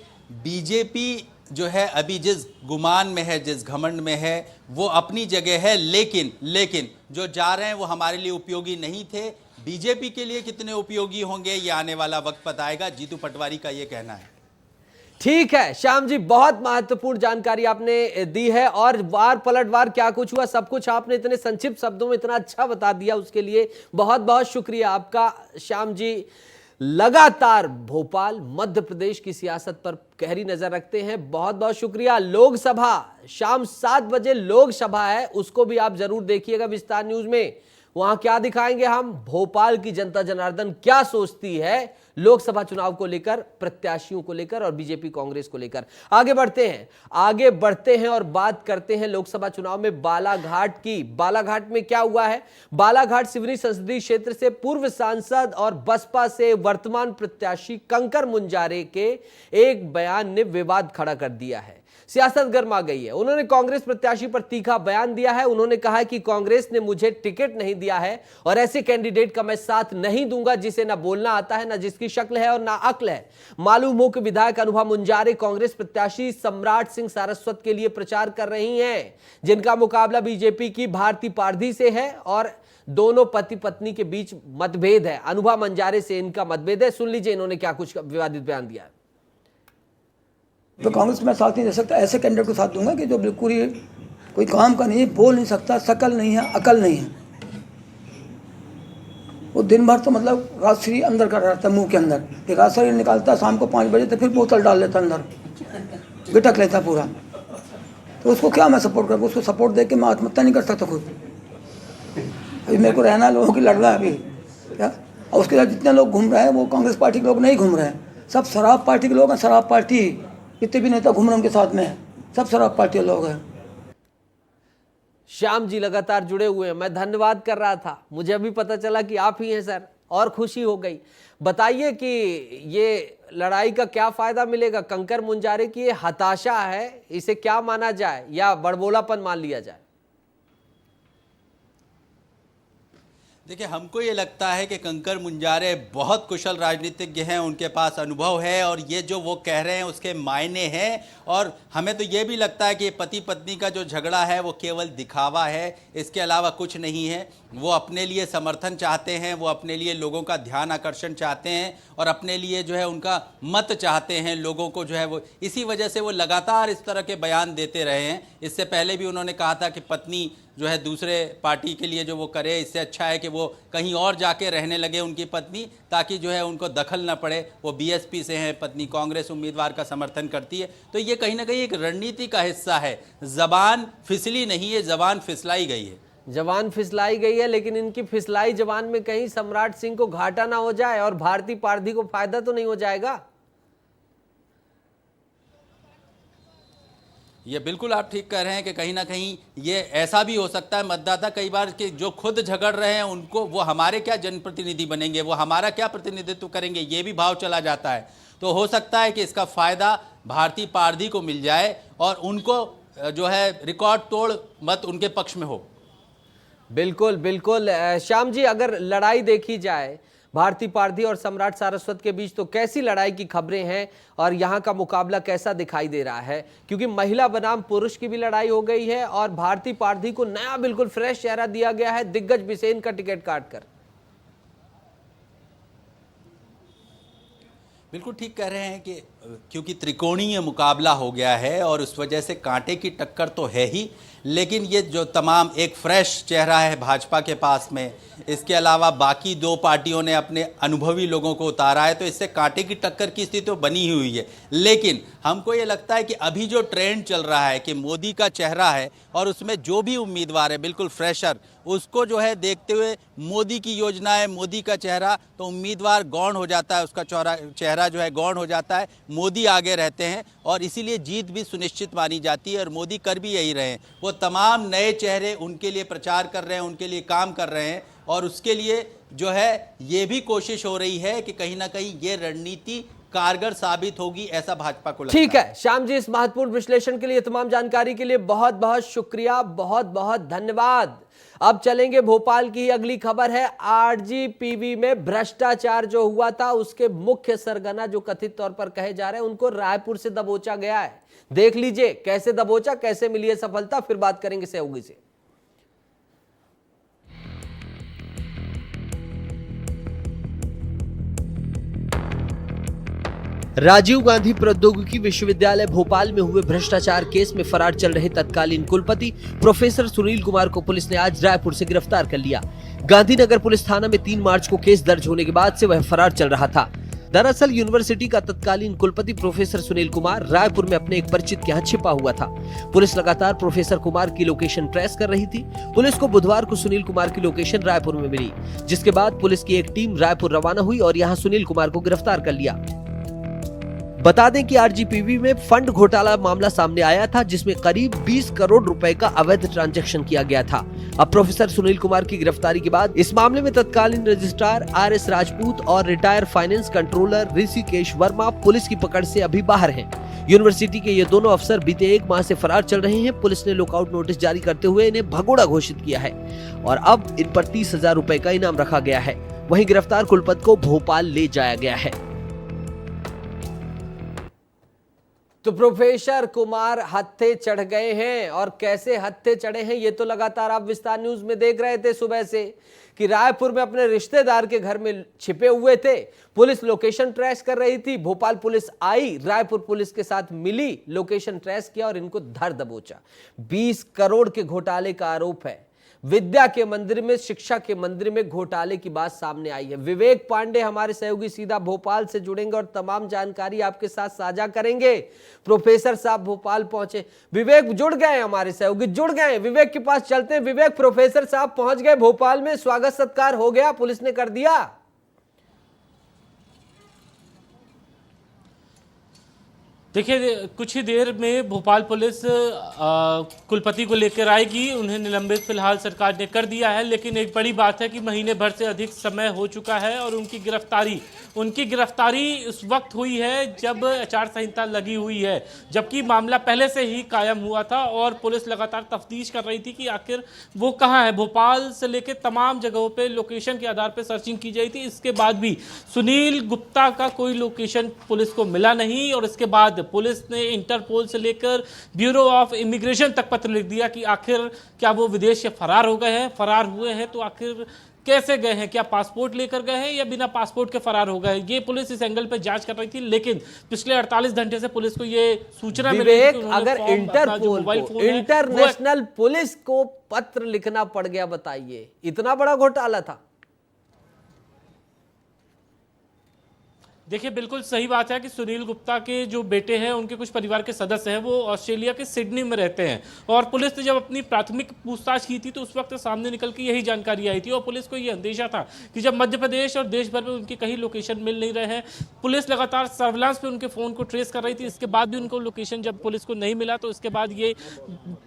बीजेपी जो है अभी जिस गुमान में है, जिस घमंड में है वो अपनी जगह है, लेकिन जो जा रहे हैं वो हमारे लिए उपयोगी नहीं थे। बीजेपी के लिए कितने उपयोगी होंगे ये आने वाला वक्त बताएगा। जीतू पटवारी का ये कहना है। ठीक है श्याम जी, बहुत महत्वपूर्ण जानकारी आपने दी है और वार पलटवार क्या कुछ हुआ सब कुछ आपने इतने संक्षिप्त शब्दों में इतना अच्छा बता दिया, उसके लिए बहुत बहुत शुक्रिया आपका श्याम जी। लगातार भोपाल मध्य प्रदेश की सियासत पर गहरी नजर रखते हैं, बहुत बहुत शुक्रिया। लोकसभा शाम 7 बजे लोकसभा है, उसको भी आप जरूर देखिएगा विस्तार न्यूज में। वहां क्या दिखाएंगे हम, भोपाल की जनता जनार्दन क्या सोचती है लोकसभा चुनाव को लेकर, प्रत्याशियों को लेकर और बीजेपी कांग्रेस को लेकर। आगे बढ़ते हैं और बात करते हैं लोकसभा चुनाव में बालाघाट की। बालाघाट में क्या हुआ है? बालाघाट सिवनी संसदीय क्षेत्र से पूर्व सांसद और बसपा से वर्तमान प्रत्याशी कंकर मुंजारे के एक बयान ने विवाद खड़ा कर दिया है। सियासत गर्मा गई है। उन्होंने कांग्रेस प्रत्याशी पर तीखा बयान दिया है। उन्होंने कहा है कि कांग्रेस ने मुझे टिकट नहीं दिया है और ऐसे कैंडिडेट का मैं साथ नहीं दूंगा जिसे ना बोलना आता है, ना जिसकी शक्ल है और ना अक्ल है। मालूम हो कि विधायक अनुभा मुंजारे कांग्रेस प्रत्याशी सम्राट सिंह सारस्वत के लिए प्रचार कर रही हैं, जिनका मुकाबला बीजेपी की भारती पारधी से है और दोनों पति पत्नी के बीच मतभेद है। अनुभा मुंजारे से इनका मतभेद है। सुन लीजिए इन्होंने क्या कुछ विवादित बयान दिया है। तो कांग्रेस में साथ नहीं दे सकता, ऐसे कैंडिडेट को साथ दूंगा कि जो बिल्कुल ही कोई काम का नहीं है, बोल नहीं सकता, शकल नहीं है, अकल नहीं है। वो दिन भर तो मतलब राजश्री अंदर कर रहता है मुंह के अंदर, फिर राजश्री निकालता शाम को 5 बजे तो फिर बोतल डाल लेता अंदर, गिटक लेता पूरा। तो उसको क्या मैं सपोर्ट करूँ? उसको सपोर्ट दे के मैं आत्महत्या नहीं कर सकता खुद। अभी मेरे को रहना लोगों की लड़ रहा है अभी क्या, और उसके साथ जितने लोग घूम रहे हैं वो कांग्रेस पार्टी के लोग नहीं घूम रहे हैं, सब शराब पार्टी के लोग हैं। शराब पार्टी जितने भी नेता घूम रहे हैं उनके साथ में सब शराब पार्टी के लोग हैं। श्याम जी लगातार जुड़े हुए हैं, मैं धन्यवाद कर रहा था, मुझे अभी पता चला कि आप ही हैं सर, और खुशी हो गई। बताइए कि ये लड़ाई का क्या फायदा मिलेगा? कंकर मुंजारे की ये हताशा है, इसे क्या माना जाए या बड़बोलापन मान लिया जाए? देखिए हमको ये लगता है कि कंकर मुंजारे बहुत कुशल राजनीतिज्ञ हैं, उनके पास अनुभव है और ये जो वो कह रहे हैं उसके मायने हैं। और हमें तो ये भी लगता है कि पति पत्नी का जो झगड़ा है वो केवल दिखावा है, इसके अलावा कुछ नहीं है। वो अपने लिए समर्थन चाहते हैं, वो अपने लिए लोगों का ध्यान आकर्षण चाहते हैं और अपने लिए जो है उनका मत चाहते हैं लोगों को जो है वो, इसी वजह से वो लगातार इस तरह के बयान देते रहे हैं। इससे पहले भी उन्होंने कहा था कि पत्नी जो है दूसरे पार्टी के लिए जो वो करे, इससे अच्छा है कि वो कहीं और जाके रहने लगे उनकी पत्नी, ताकि जो है उनको दखल न पड़े। वो बीएसपी से हैं, पत्नी कांग्रेस उम्मीदवार का समर्थन करती है। तो ये कहीं ना कहीं एक रणनीति का हिस्सा है। जबान फिसली नहीं है, जबान फिसलाई गई है। जवान फिसलाई गई है, लेकिन इनकी फिसलाई जवान में कहीं सम्राट सिंह को घाटा ना हो जाए और भारती पारधी को फायदा तो नहीं हो जाएगा। ये बिल्कुल आप ठीक कह रहे हैं कि कहीं ना कहीं ये ऐसा भी हो सकता है मतदाता कई बार कि जो खुद झगड़ रहे हैं उनको, वो हमारे क्या जनप्रतिनिधि बनेंगे, वो हमारा क्या प्रतिनिधित्व करेंगे, ये भी भाव चला जाता है। तो हो सकता है कि इसका फायदा भारती पारधी को मिल जाए और उनको जो है रिकॉर्ड तोड़ मत उनके पक्ष में हो। बिल्कुल बिल्कुल श्याम जी, अगर लड़ाई देखी जाए भारती पारधी और सम्राट सारस्वत के बीच तो कैसी लड़ाई की खबरें हैं और यहां का मुकाबला कैसा दिखाई दे रहा है, क्योंकि महिला बनाम पुरुष की भी लड़ाई हो गई है और भारती पारधी को नया बिल्कुल फ्रेश चेहरा दिया गया है दिग्गज बिसेन का टिकट काटकर। बिल्कुल ठीक कह रहे हैं कि क्योंकि त्रिकोणीय मुकाबला हो गया है और उस वजह से कांटे की टक्कर तो है ही, लेकिन ये जो तमाम एक फ्रेश चेहरा है भाजपा के पास में, इसके अलावा बाकी दो पार्टियों ने अपने अनुभवी लोगों को उतारा है, तो इससे कांटे की टक्कर की स्थिति तो बनी ही हुई है। लेकिन हमको ये लगता है कि अभी जो ट्रेंड चल रहा है कि मोदी का चेहरा है और उसमें जो भी उम्मीदवार है बिल्कुल फ्रेशर, उसको जो है देखते हुए मोदी की योजनाएं, मोदी का चेहरा, तो उम्मीदवार गौण हो जाता है, उसका चेहरा जो है गौण हो जाता है, मोदी आगे रहते हैं और इसीलिए जीत भी सुनिश्चित मानी जाती है और मोदी कर भी यही रहे हैं। वो तमाम नए चेहरे उनके लिए प्रचार कर रहे हैं, उनके लिए काम कर रहे हैं और उसके लिए जो है ये भी कोशिश हो रही है कि कहीं ना कहीं ये रणनीति कारगर साबित होगी, ऐसा भाजपा को लगता है। ठीक है श्याम जी, इस महत्वपूर्ण विश्लेषण के लिए, तमाम जानकारी के लिए बहुत बहुत शुक्रिया, बहुत बहुत धन्यवाद। अब चलेंगे भोपाल की अगली खबर है। आरजीपीवी में भ्रष्टाचार जो हुआ था उसके मुख्य सरगना जो कथित तौर पर कहे जा रहे हैं उनको रायपुर से दबोचा गया है। देख लीजिए कैसे दबोचा, कैसे मिली है सफलता, फिर बात करेंगे सहयोगी से। राजीव गांधी प्रौद्योगिकी विश्वविद्यालय भोपाल में हुए भ्रष्टाचार केस में फरार चल रहे तत्कालीन कुलपति प्रोफेसर सुनील कुमार को पुलिस ने आज रायपुर से गिरफ्तार कर लिया। गांधीनगर पुलिस थाना में 3 मार्च को केस दर्ज होने के बाद से वह फरार चल रहा था। दरअसल यूनिवर्सिटी का तत्कालीन कुलपति प्रोफेसर सुनील कुमार रायपुर में अपने एक परिचित के यहाँ छिपा हुआ था। पुलिस लगातार प्रोफेसर कुमार की लोकेशन ट्रेस कर रही थी। पुलिस को बुधवार को सुनील कुमार की लोकेशन रायपुर में मिली, जिसके बाद पुलिस की एक टीम रायपुर रवाना हुई और यहाँ सुनील कुमार को गिरफ्तार कर लिया। बता दें कि आरजीपीवी में फंड घोटाला मामला सामने आया था, जिसमें करीब 20 करोड़ रुपए का अवैध ट्रांजैक्शन किया गया था। अब प्रोफेसर सुनील कुमार की गिरफ्तारी के बाद इस मामले में तत्कालीन रजिस्ट्रार आरएस राजपूत और retire finance controller Rishikesh Verma police की पकड़ से अभी बाहर हैं। यूनिवर्सिटी के ये दोनों अफसर बीते 1 माह से फरार चल रहे हैं। पुलिस ने लुकआउट नोटिस जारी करते हुए इन्हें भगोड़ा घोषित किया है और अब इन पर 30,000 रुपए का इनाम रखा गया है। वहीं गिरफ्तार कुलपति को भोपाल ले जाया गया है। तो प्रोफेसर कुमार हत्थे चढ़ गए हैं और कैसे हत्थे चढ़े हैं ये तो लगातार आप विस्तार न्यूज में देख रहे थे सुबह से कि रायपुर में अपने रिश्तेदार के घर में छिपे हुए थे। पुलिस लोकेशन ट्रेस कर रही थी, भोपाल पुलिस आई, रायपुर पुलिस के साथ मिली, लोकेशन ट्रेस किया और इनको धर दबोचा। 20 करोड़ के घोटाले का आरोप है। विद्या के मंदिर में, शिक्षा के मंदिर में घोटाले की बात सामने आई है। विवेक पांडे हमारे सहयोगी सीधा भोपाल से जुड़ेंगे और तमाम जानकारी आपके साथ साझा करेंगे। प्रोफेसर साहब भोपाल पहुंचे, विवेक जुड़ गए, हमारे सहयोगी जुड़ गए, विवेक के पास चलते हैं। विवेक, प्रोफेसर साहब पहुंच गए भोपाल में, स्वागत सत्कार हो गया, पुलिस ने कर दिया? देखिए, कुछ ही देर में भोपाल पुलिस कुलपति को लेकर आएगी। उन्हें निलंबित फिलहाल सरकार ने कर दिया है, लेकिन एक बड़ी बात है कि महीने भर से अधिक समय हो चुका है और उनकी गिरफ्तारी उस वक्त हुई है जब आचार संहिता लगी हुई है, जबकि मामला पहले से ही कायम हुआ था और पुलिस लगातार तफ्तीश कर रही थी कि आखिर वो कहाँ है। भोपाल से लेकर तमाम जगहों पे लोकेशन के आधार पर सर्चिंग की गई थी। इसके बाद भी सुनील गुप्ता का कोई लोकेशन पुलिस को मिला नहीं और इसके बाद पुलिस ने इंटरपोल से लेकर ब्यूरो ऑफ इमिग्रेशन तक पत्र लिख दिया कि आखिर क्या वो विदेश से फरार हो गए हैं, फरार हुए हैं तो आखिर कैसे गए हैं, क्या पासपोर्ट लेकर गए हैं या बिना पासपोर्ट के फरार हो गए। ये पुलिस इस एंगल पे जांच कर रही थी, लेकिन पिछले 48 घंटे से पुलिस को ये सूचना मिली कि अगर इंटरनेशनल पुलिस को पत्र लिखना पड़ गया, बताइए इतना बड़ा घोटाला था। देखिए, बिल्कुल सही बात है कि सुनील गुप्ता के जो बेटे हैं, उनके कुछ परिवार के सदस्य हैं, वो ऑस्ट्रेलिया के सिडनी में रहते हैं और पुलिस ने जब अपनी प्राथमिक पूछताछ की थी तो उस वक्त सामने निकल के यही जानकारी आई थी और पुलिस को ये अंदेशा था कि जब मध्य प्रदेश और देश भर में उनके कहीं लोकेशन मिल नहीं रहे हैं, पुलिस लगातार सर्विलांस पे उनके फ़ोन को ट्रेस कर रही थी। इसके बाद भी उनको लोकेशन जब पुलिस को नहीं मिला तो इसके बाद ये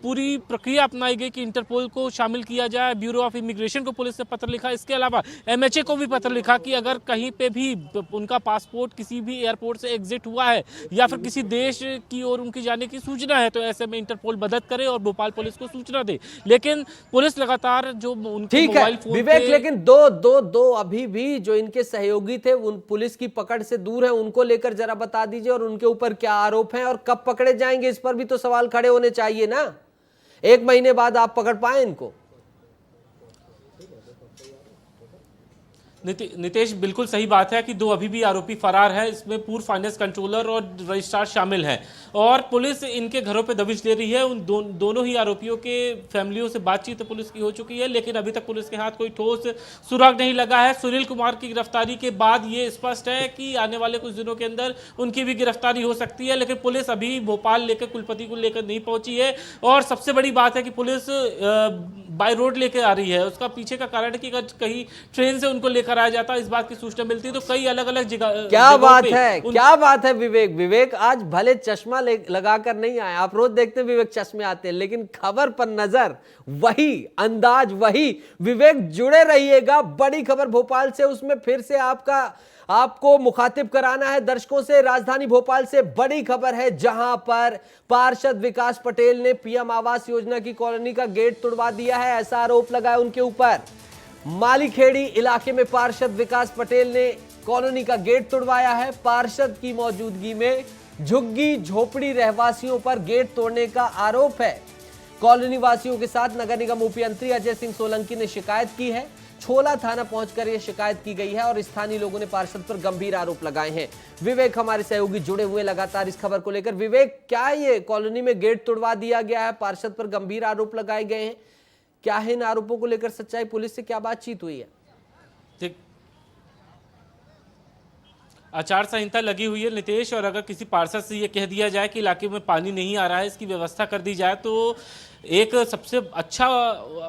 पूरी प्रक्रिया अपनाई गई कि इंटरपोल को शामिल किया जाए, ब्यूरो ऑफ इमिग्रेशन को पुलिस ने पत्र लिखा। इसके अलावा MHA को भी पत्र लिखा कि अगर कहीं पर भी उनका पासपोर्ट पासपोर्ट किसी भी एयरपोर्ट से एग्जिट हुआ है या फिर किसी देश की ओर उनकी जाने की सूचना है तो ऐसे में इंटरपोल मदद करे और भोपाल पुलिस को सूचना दे। लेकिन पुलिस लगातार जो उनके ठीक है मोबाइल फोन विवेक, लेकिन दो अभी भी जो इनके सहयोगी थे उन पुलिस की पकड़ से दूर है, उनको लेकर जरा बता दीजिए और उनके ऊपर क्या आरोप हैं और कब पकड़े जाएंगे, इस पर भी तो सवाल खड़े होने चाहिए ना। 1 महीने बाद आप पकड़ पाए इनको? नितेश, बिल्कुल सही बात है कि 2 अभी भी आरोपी फरार है। इसमें पूर्व फाइनेंस कंट्रोलर और रजिस्ट्रार शामिल हैं और पुलिस इनके घरों पे दबिश दे रही है। उन दोनों ही आरोपियों के फैमिलियों से बातचीत पुलिस की हो चुकी है, लेकिन अभी तक पुलिस के हाथ कोई ठोस सुराग नहीं लगा है। सुनील कुमार की गिरफ्तारी के बाद ये स्पष्ट है कि आने वाले कुछ दिनों के अंदर उनकी भी गिरफ्तारी हो सकती है, लेकिन पुलिस अभी भोपाल लेकर कुलपति को लेकर नहीं पहुंची है। और सबसे बड़ी बात है कि पुलिस बाय रोड लेकर आ रही है। उसका पीछे का कारण है कि अगर कहीं ट्रेन से उनको लेकर आया जाता, इस बात की सूचना मिलती तो कई अलग अलग जगह क्या बात है विवेक आज भले चश्मा लगाकर नहीं आए, आप रोज देखते हैं विवेक चश्मे आते हैं, लेकिन खबर पर नजर वही, अंदाज वही। विवेक जुड़े रहिएगा, बड़ी खबर भोपाल से, उसमें फिर से आपको मुखातिब कराना है दर्शकों से। राजधानी भोपाल से बड़ी खबर है जहां पर पार्षद विकास पटेल ने पीएम आवास योजना की कॉलोनी का गेट तोड़वा दिया है, ऐसा आरोप लगाया उनके ऊपर। मालीखेड़ी इलाके में पार्षद विकास पटेल ने कॉलोनी का गेट तोड़वाया है। पार्षद की मौजूदगी में झुग्गी झोपड़ी रहवासियों पर गेट तोड़ने का आरोप है। कॉलोनी वासियों के साथ नगर निगम उपयंत्री अजय सिंह सोलंकी ने शिकायत की है। छोला थाना पहुंचकर यह शिकायत की गई है और स्थानीय लोगों ने पार्षद पर गंभीर आरोप लगाए हैं। विवेक हमारे सहयोगी जुड़े हुए लगातार इस खबर को लेकर। विवेक, क्या ये कॉलोनी में गेट तोड़वा दिया गया है, पार्षद पर गंभीर आरोप लगाए गए हैं, क्या है इन आरोपों को लेकर सच्चाई, पुलिस से क्या बातचीत हुई है? आचार संहिता लगी हुई है नितेश, और अगर किसी पार्षद से ये कह दिया जाए कि इलाके में पानी नहीं आ रहा है, इसकी व्यवस्था कर दी जाए, तो एक सबसे अच्छा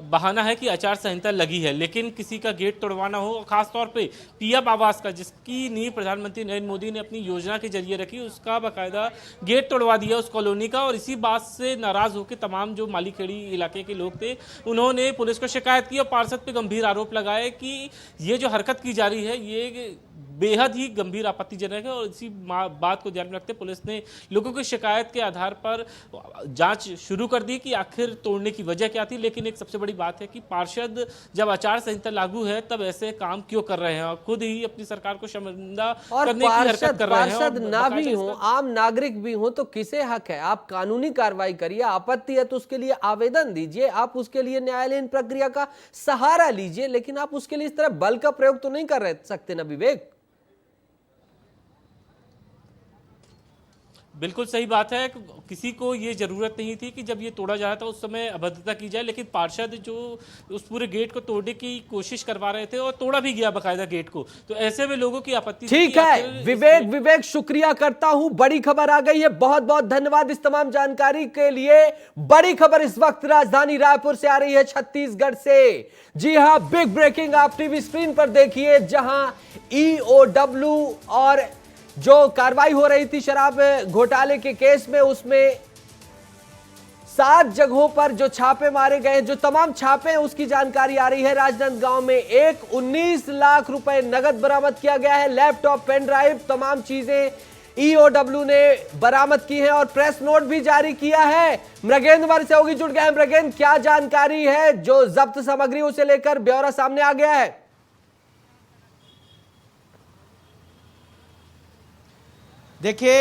बहाना है कि आचार संहिता लगी है। लेकिन किसी का गेट तोड़वाना हो, खासतौर पे पीएम आवास का, जिसकी नींव प्रधानमंत्री नरेंद्र मोदी ने अपनी योजना के जरिए रखी, उसका बाकायदा गेट तोड़वा दिया उस कॉलोनी का। और इसी बात से नाराज होकर तमाम जो मालीखेड़ी इलाके के लोग थे उन्होंने पुलिस को शिकायत की और पार्षद पे गंभीर आरोप लगाए कि ये जो हरकत की जा रही है ये बेहद ही गंभीर आपत्तिजनक है। और इसी बात को ध्यान में रखते पुलिस ने लोगों की शिकायत के आधार पर जांच शुरू कर दी कि आखिर तोड़ने की वजह क्या थी। लेकिन एक सबसे बड़ी बात है कि पार्षद जब आचार संहिता लागू है तब ऐसे काम क्यों कर रहे हैं और खुद ही अपनी सरकार को शर्मिंदा करने की हरकत कर रहे हैं। पार्षद ना भी हो, आम नागरिक भी हो, तो किसे हक है? आप कानूनी कार्रवाई करिए, आपत्ति है तो उसके लिए आवेदन दीजिए, आप उसके लिए न्यायालयीन प्रक्रिया का सहारा लीजिए, लेकिन आप उसके लिए इस तरह बल का प्रयोग तो नहीं कर सकते ना विवेक। बिल्कुल सही बात है, किसी को ये जरूरत नहीं थी कि जब ये तोड़ा जा रहा था उस समय अभद्रता की जाए, लेकिन पार्षद जो उस पूरे गेट को तोड़ने की कोशिश करवा रहे थे और तोड़ा भी गया बकायदा गेट को, तो ऐसे में लोगों की आपत्ति। ठीक है विवेक शुक्रिया करता हूं, बड़ी खबर आ गई है, बहुत बहुत धन्यवाद इस तमाम जानकारी के लिए। बड़ी खबर इस वक्त राजधानी रायपुर से आ रही है, छत्तीसगढ़ से। जी हां, बिग ब्रेकिंग आप टीवी स्क्रीन पर देखिए, जहां EOW और जो कार्रवाई हो रही थी शराब घोटाले के केस में, उसमें 7 जगहों पर जो छापे मारे गए, जो तमाम छापे हैं उसकी जानकारी आ रही है। राजनांदगांव में 19 लाख रुपए नगद बरामद किया गया है, लैपटॉप, पेन ड्राइव, तमाम चीजें EOW ने बरामद की है और प्रेस नोट भी जारी किया है। मृगेंद्र हमारे सहयोगी जुड़ गए हैं। मृगेंद्र, क्या जानकारी है जो जब्त सामग्रियों से लेकर ब्यौरा सामने आ गया है? देखिए,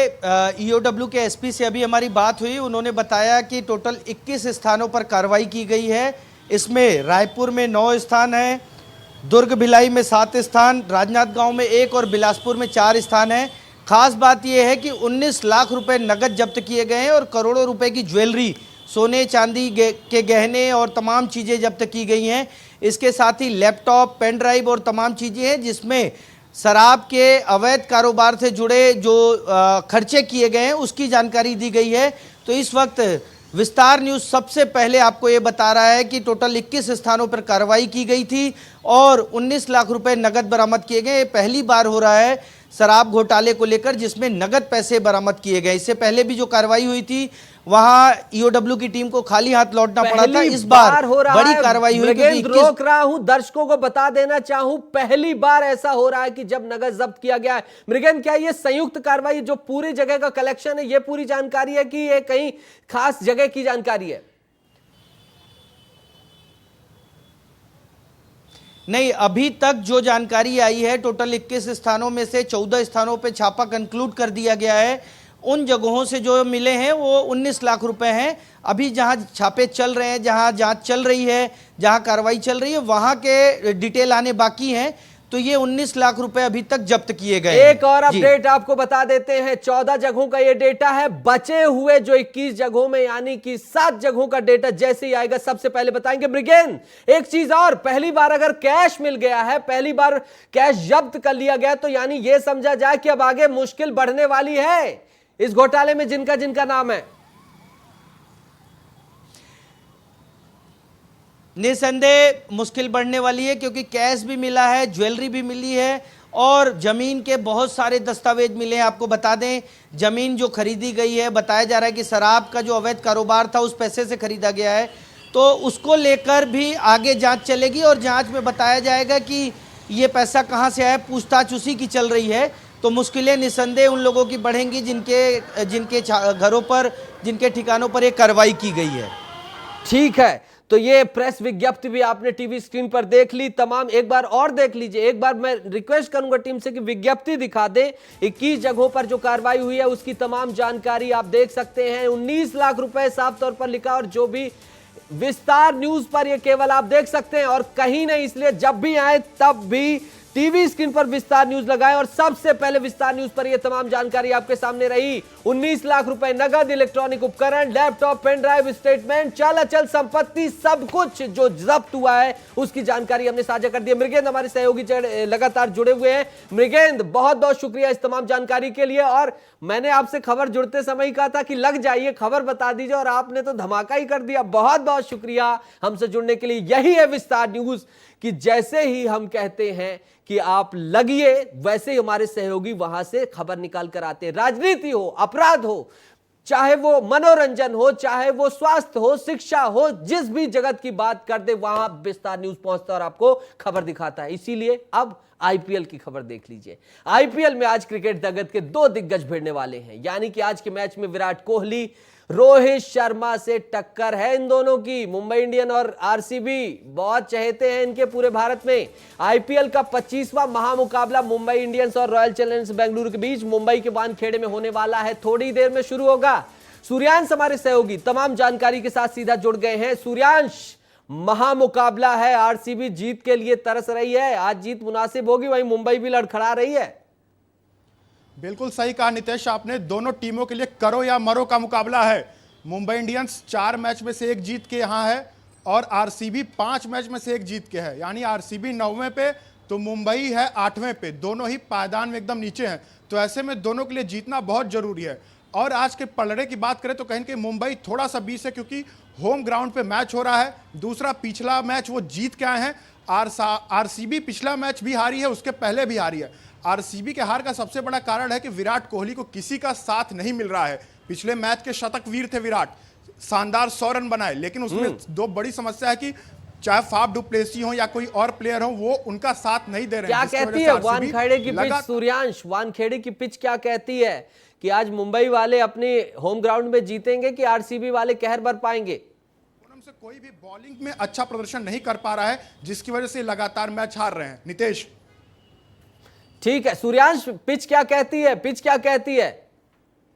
EOW के SP से अभी हमारी बात हुई, उन्होंने बताया कि टोटल 21 स्थानों पर कार्रवाई की गई है। इसमें रायपुर में 9 स्थान हैं, दुर्ग भिलाई में 7 स्थान, राजनांदगांव में 1 और बिलासपुर में 4 स्थान हैं। खास बात यह है कि 19 लाख रुपए नगद जब्त किए गए हैं और करोड़ों रुपए की ज्वेलरी, सोने चांदी के गहने और तमाम चीज़ें जब्त की गई हैं। इसके साथ ही लैपटॉप, पेन ड्राइव और तमाम चीज़ें हैं, जिसमें शराब के अवैध कारोबार से जुड़े जो खर्चे किए गए हैं उसकी जानकारी दी गई है। तो इस वक्त विस्तार न्यूज़ सबसे पहले आपको ये बता रहा है कि टोटल 21 स्थानों पर कार्रवाई की गई थी और 19 लाख रुपए नगद बरामद किए गए। पहली बार हो रहा है शराब घोटाले को लेकर, जिसमें नगद पैसे बरामद किए गए। इससे पहले भी जो कार्रवाई हुई थी वहां ईओडब्ल्यू की टीम को खाली हाथ लौटना पड़ा था। इस बार हो रहा बड़ी कार्रवाई हुई। मृगेंद्र, रोक रहा हूं, दर्शकों को बता देना चाहूं, पहली बार ऐसा हो रहा है कि जब नगद जब्त किया गया है। मृगेंद्र, क्या ये संयुक्त कार्रवाई जो पूरी जगह का कलेक्शन है, ये पूरी जानकारी है कि ये कहीं खास जगह की जानकारी है? नहीं, अभी तक जो जानकारी आई है, टोटल 21 स्थानों में से 14 स्थानों पे छापा कंक्लूड कर दिया गया है। उन जगहों से जो मिले हैं वो 19 लाख रुपए हैं। अभी जहां छापे चल रहे हैं, जहां जांच चल रही है, जहां कार्रवाई चल रही है, वहां के डिटेल आने बाकी हैं। तो ये 19 लाख रुपए अभी तक जब्त किए गए। एक और अपडेट आपको बता देते हैं, 14 जगहों का ये डेटा है। बचे हुए जो 21 जगहों में, यानी कि 7 जगहों का डेटा जैसे ही आएगा सबसे पहले बताएंगे। मृगेंद्र, एक चीज और, पहली बार अगर कैश मिल गया है, पहली बार कैश जब्त कर लिया गया, तो यानी यह समझा जाए कि अब आगे मुश्किल बढ़ने वाली है इस घोटाले में जिनका जिनका नाम है। निसंदेह मुश्किल बढ़ने वाली है, क्योंकि कैश भी मिला है, ज्वेलरी भी मिली है और जमीन के बहुत सारे दस्तावेज मिले हैं। आपको बता दें, जमीन जो खरीदी गई है, बताया जा रहा है कि शराब का जो अवैध कारोबार था उस पैसे से खरीदा गया है। तो उसको लेकर भी आगे जांच चलेगी और जांच में बताया जाएगा कि ये पैसा कहां से आया। पूछताछ उसी की चल रही है। तो मुश्किलें निसंदेह उन लोगों की बढ़ेंगी जिनके घरों पर, जिनके ठिकानों पर एक कार्रवाई की गई है। ठीक है, तो ये प्रेस विज्ञप्ति भी आपने टीवी स्क्रीन पर देख ली। तमाम एक बार और देख लीजिए। एक बार मैं रिक्वेस्ट करूंगा टीम से कि विज्ञप्ति दिखा दे। 21 जगहों पर जो कार्रवाई हुई है उसकी तमाम जानकारी आप देख सकते हैं। 19 लाख रुपए साफ तौर पर लिखा, और जो भी विस्तार न्यूज पर ये केवल आप देख सकते हैं और कहीं नहीं। इसलिए जब भी आए तब भी टीवी स्क्रीन पर विस्तार न्यूज लगाएं और सबसे पहले विस्तार न्यूज पर यह तमाम जानकारी आपके सामने रही। 19 लाख रुपए नगद, इलेक्ट्रॉनिक उपकरण, लैपटॉप, पेन ड्राइव, स्टेटमेंट, चाल अचल संपत्ति, सब कुछ जो जब्त हुआ है उसकी जानकारी हमने साझा कर दी है। मृगेंद्र हमारे सहयोगी लगातार जुड़े हुए हैं। मृगेंद्र, बहुत बहुत शुक्रिया इस तमाम जानकारी के लिए। और मैंने आपसे खबर जुड़ते समय ही कहा था कि लग जाइए, खबर बता दीजिए, और आपने तो धमाका ही कर दिया। बहुत बहुत शुक्रिया हमसे जुड़ने के लिए। यही है विस्तार न्यूज कि जैसे ही हम कहते हैं कि आप लगिए, वैसे ही हमारे सहयोगी वहां से खबर निकाल कर आते हैं। राजनीति हो, अपराध हो, चाहे वो मनोरंजन हो, चाहे वो स्वास्थ्य हो, शिक्षा हो, जिस भी जगत की बात कर दे वहां विस्तार न्यूज पहुंचता है और आपको खबर दिखाता है। इसीलिए अब आईपीएल की खबर देख लीजिए। आईपीएल में आज क्रिकेट जगत के 2 दिग्गज भिड़ने वाले हैं, यानी कि आज के मैच में विराट कोहली, रोहित शर्मा से टक्कर है इन दोनों की। मुंबई इंडियन और आरसीबी बहुत चहेते हैं इनके पूरे भारत में। आईपीएल का 25वां महामुकाबला मुंबई इंडियंस और रॉयल चैलेंजर्स बेंगलुरु के बीच मुंबई के वानखेड़े में होने वाला है। थोड़ी देर में शुरू होगा। सूर्यांश हमारे सहयोगी तमाम जानकारी के साथ सीधा जुड़ गए हैं। सूर्यांश, महामुकाबला है, आरसीबी जीत के लिए तरस रही है, आज जीत मुनासिब होगी, वहीं मुंबई भी लड़खड़ा रही है। बिल्कुल सही कहा नितेश आपने, दोनों टीमों के लिए करो या मरो का मुकाबला है। मुंबई इंडियंस 4 मैच में से 1 जीत के यहाँ है और आरसीबी 5 मैच में से 1 जीत के है, यानी आरसीबी 9वें पे तो मुंबई है 8वें पे। दोनों ही पायदान में एकदम नीचे हैं, तो ऐसे में दोनों के लिए जीतना बहुत जरूरी है। और आज के पलड़े की बात करें तो कहीं कि मुंबई थोड़ा सा बीच है, क्योंकि होम ग्राउंड पे मैच हो रहा है। दूसरा, पिछला मैच वो जीत के आए हैं। आरसीबी पिछला मैच भी हारी है, उसके पहले भी हारी है। आरसीबी के हार का सबसे बड़ा कारण है कि विराट कोहली को किसी का साथ नहीं मिल रहा है। पिछले मैच के शतक वीर थे विराट, शानदार 100 रन बनाए, लेकिन उसमें 2 बड़ी समस्या है कि चाहे फाफ डु प्लेसी हो या कोई और प्लेयर हो, वो उनका साथ नहीं दे रहे हैं। क्या कहती है वानखेड़े की पिच, सूर्यांश? वानखेड़े की पिच क्या कहती है कि आज मुंबई वाले अपने होम ग्राउंड में जीतेंगे कि आरसीबी वाले कहर बर पाएंगे? से कोई भी बॉलिंग में अच्छा प्रदर्शन नहीं कर पा रहा है, जिसकी वजह से लगातार मैच हार रहे हैं। नितेश, ठीक है सूर्यांश, पिच क्या कहती है? पिच क्या कहती है?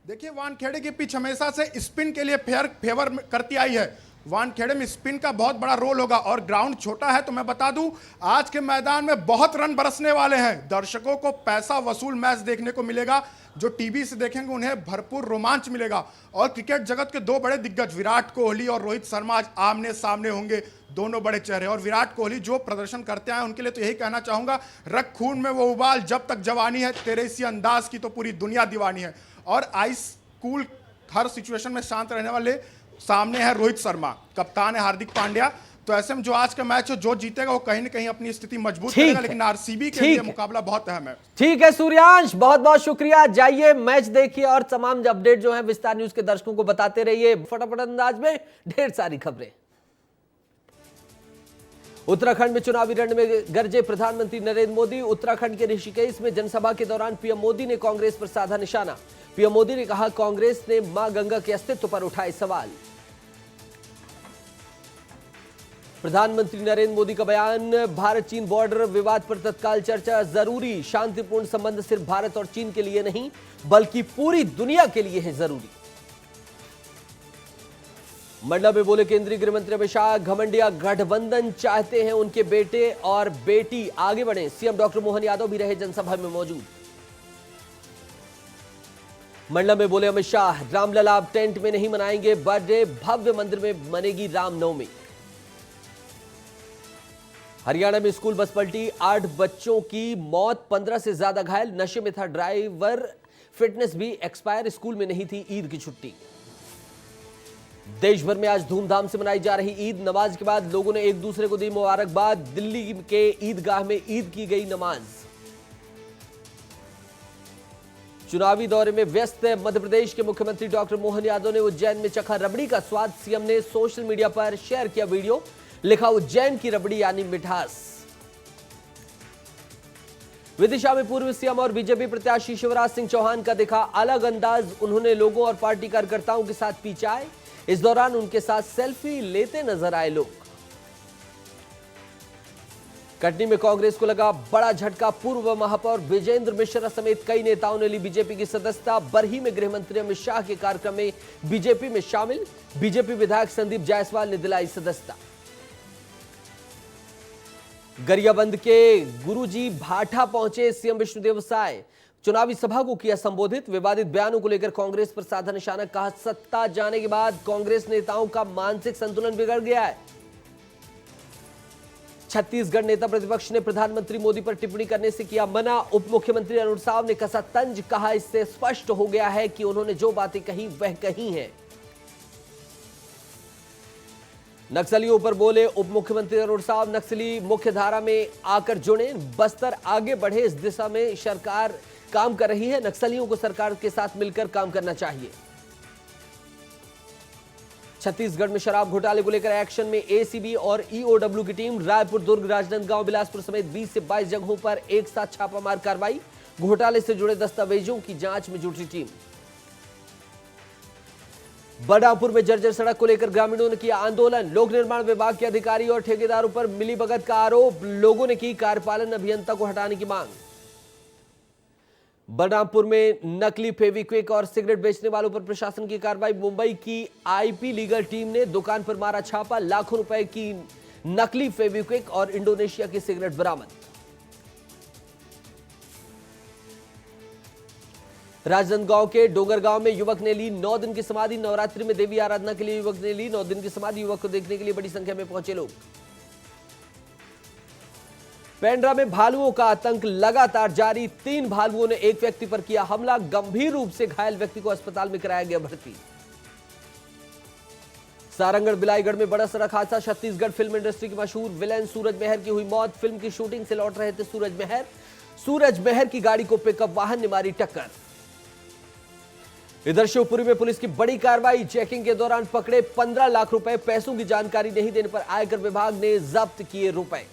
देखिए, वानखेड़े की पिच हमेशा से स्पिन के लिए फेवर करती आई है। वानखेड़े में स्पिन का बहुत बड़ा रोल होगा और ग्राउंड छोटा है, तो मैं बता दूं आज के मैदान में बहुत रन बरसने वाले हैं। दर्शकों को पैसा वसूल मैच देखने को मिलेगा, जो टीवी से देखेंगे उन्हें भरपूर रोमांच मिलेगा। और क्रिकेट जगत के 2 बड़े दिग्गज विराट कोहली और रोहित शर्मा आज आमने सामने होंगे, दोनों बड़े चेहरे। और विराट कोहली जो प्रदर्शन करते हैं उनके लिए तो यही कहना चाहूंगा, रख खून में वो उबाल, जब तक जवानी है, तेरे इसी अंदाज की तो पूरी दुनिया दीवानी है। और आइस कूल, हर सिचुएशन में शांत रहने वाले सामने है रोहित शर्मा, कप्तान है हार्दिक पांड्या। तो ऐसे में जो आज का मैच हो, जो जीतेगा वो कहीं ना कहीं अपनी स्थिति मजबूत करेगा, लेकिन आरसीबी के लिए मुकाबला बहुत अहम है। ठीक है सूर्यांश, बहुत बहुत शुक्रिया। जाइए मैच देखिए और तमाम अपडेट जो है विस्तार न्यूज के दर्शकों को बताते रहिए फटाफट अंदाज में। ढेर सारी खबरें। उत्तराखंड में चुनावी रण में गरजे प्रधानमंत्री नरेंद्र मोदी। उत्तराखंड के ऋषिकेश में जनसभा के दौरान पीएम मोदी ने कांग्रेस पर साधा निशाना। पीएम मोदी ने कहा कांग्रेस ने मां गंगा के अस्तित्व पर उठाए सवाल। प्रधानमंत्री नरेंद्र मोदी का बयान, भारत चीन बॉर्डर विवाद पर तत्काल चर्चा जरूरी। शांतिपूर्ण संबंध सिर्फ भारत और चीन के लिए नहीं बल्कि पूरी दुनिया के लिए है जरूरी। मंडला में बोले केंद्रीय गृह मंत्री अमित शाह, घमंडिया गठबंधन चाहते हैं उनके बेटे और बेटी आगे बढ़े। सीएम डॉक्टर मोहन यादव भी रहे जनसभा में मौजूद। मंडला में बोले अमित शाह, रामलला अब टेंट में नहीं मनाएंगे बर्थडे, भव्य मंदिर में मनेगी रामनवमी। हरियाणा में स्कूल बस पलटी, 8 बच्चों की मौत, 15 से ज्यादा घायल। नशे में था ड्राइवर, फिटनेस भी एक्सपायर, स्कूल में नहीं थी ईद की छुट्टी। देश भर में आज धूमधाम से मनाई जा रही ईद। नमाज के बाद लोगों ने एक दूसरे को दी मुबारकबाद। दिल्ली के ईदगाह में ईद की गई नमाज। चुनावी दौरे में व्यस्त मध्य प्रदेश के मुख्यमंत्री डॉक्टर मोहन यादव ने उज्जैन में चखा रबड़ी का स्वाद। सीएम ने सोशल मीडिया पर शेयर किया वीडियो, लिखा उज्जैन की रबड़ी यानी मिठास। विदिशा में पूर्व सीएम और बीजेपी प्रत्याशी शिवराज सिंह चौहान का दिखा अलग अंदाज। उन्होंने लोगों और पार्टी कार्यकर्ताओं के साथ पी चाय। इस दौरान उनके साथ सेल्फी लेते नजर आए लोग। कटनी में कांग्रेस को लगा बड़ा झटका। पूर्व महापौर विजेंद्र मिश्रा समेत कई नेताओं ने ली बीजेपी की सदस्यता। बरही में गृह मंत्री अमित शाह के कार्यक्रम में बीजेपी में शामिल। बीजेपी विधायक संदीप जायसवाल ने दिलाई सदस्यता। गरियाबंद के गुरुजी भाठा पहुंचे सीएम विष्णुदेव साय। चुनावी सभा को किया संबोधित। विवादित बयानों को लेकर कांग्रेस पर साधा निशाना। कहा सत्ता जाने के बाद कांग्रेस नेताओं का मानसिक संतुलन बिगड़ गया है। छत्तीसगढ़ नेता प्रतिपक्ष ने प्रधानमंत्री मोदी पर टिप्पणी करने से किया मना। उप मुख्यमंत्री अरुण साव ने कसा तंज। कहा इससे स्पष्ट हो गया है कि उन्होंने जो बातें कही वह कही हैं। नक्सलियों पर बोले उप मुख्यमंत्री अरुण साव, नक्सली मुख्य धारा में आकर जुड़े, बस्तर आगे बढ़े, इस दिशा में सरकार काम कर रही है। नक्सलियों को सरकार के साथ मिलकर काम करना चाहिए। छत्तीसगढ़ में शराब घोटाले को लेकर एक्शन में एसीबी और ईओडब्ल्यू की टीम। रायपुर, दुर्ग, राजनांदगांव, बिलासपुर समेत 20 से 22 जगहों पर एक साथ छापामार कार्रवाई। घोटाले से जुड़े दस्तावेजों की जांच में जुटी टीम। बलरामपुर में जर्जर सड़क को लेकर ग्रामीणों ने किया आंदोलन। लोक निर्माण विभाग के अधिकारी और ठेकेदारों पर मिलीभगत का आरोप। लोगों ने की कार्यपालन अभियंता को हटाने की मांग। बलरामपुर में नकली फेविक्विक और सिगरेट बेचने वालों पर प्रशासन की कार्रवाई। मुंबई की आईपी लीगल टीम ने दुकान पर मारा छापा। लाखों रुपए की नकली फेविक्विक और इंडोनेशिया की सिगरेट बरामद। राजनांदगांव के डोंगरगांव में युवक ने ली 9 दिन की समाधि। नवरात्रि में देवी आराधना के लिए युवक ने ली 9 दिन की समाधि। युवक को देखने के लिए बड़ी संख्या में पहुंचे लोग। पेंड्रा में भालुओं का आतंक लगातार जारी। 3 भालुओं ने एक व्यक्ति पर किया हमला। गंभीर रूप से घायल व्यक्ति को अस्पताल में कराया गया भर्ती। सारंगढ़ बिलाईगढ़ में बड़ा सड़क हादसा। छत्तीसगढ़ फिल्म इंडस्ट्री के मशहूर विलेन सूरज मेहर की हुई मौत। फिल्म की शूटिंग से लौट रहे थे सूरज मेहर की गाड़ी को पिकअप वाहन ने मारी टक्कर। इधर शिवपुरी में पुलिस की बड़ी कार्रवाई। चेकिंग के दौरान पकड़े 15 लाख रुपए। पैसों की जानकारी नहीं देने पर आयकर विभाग ने जब्त किए रुपए।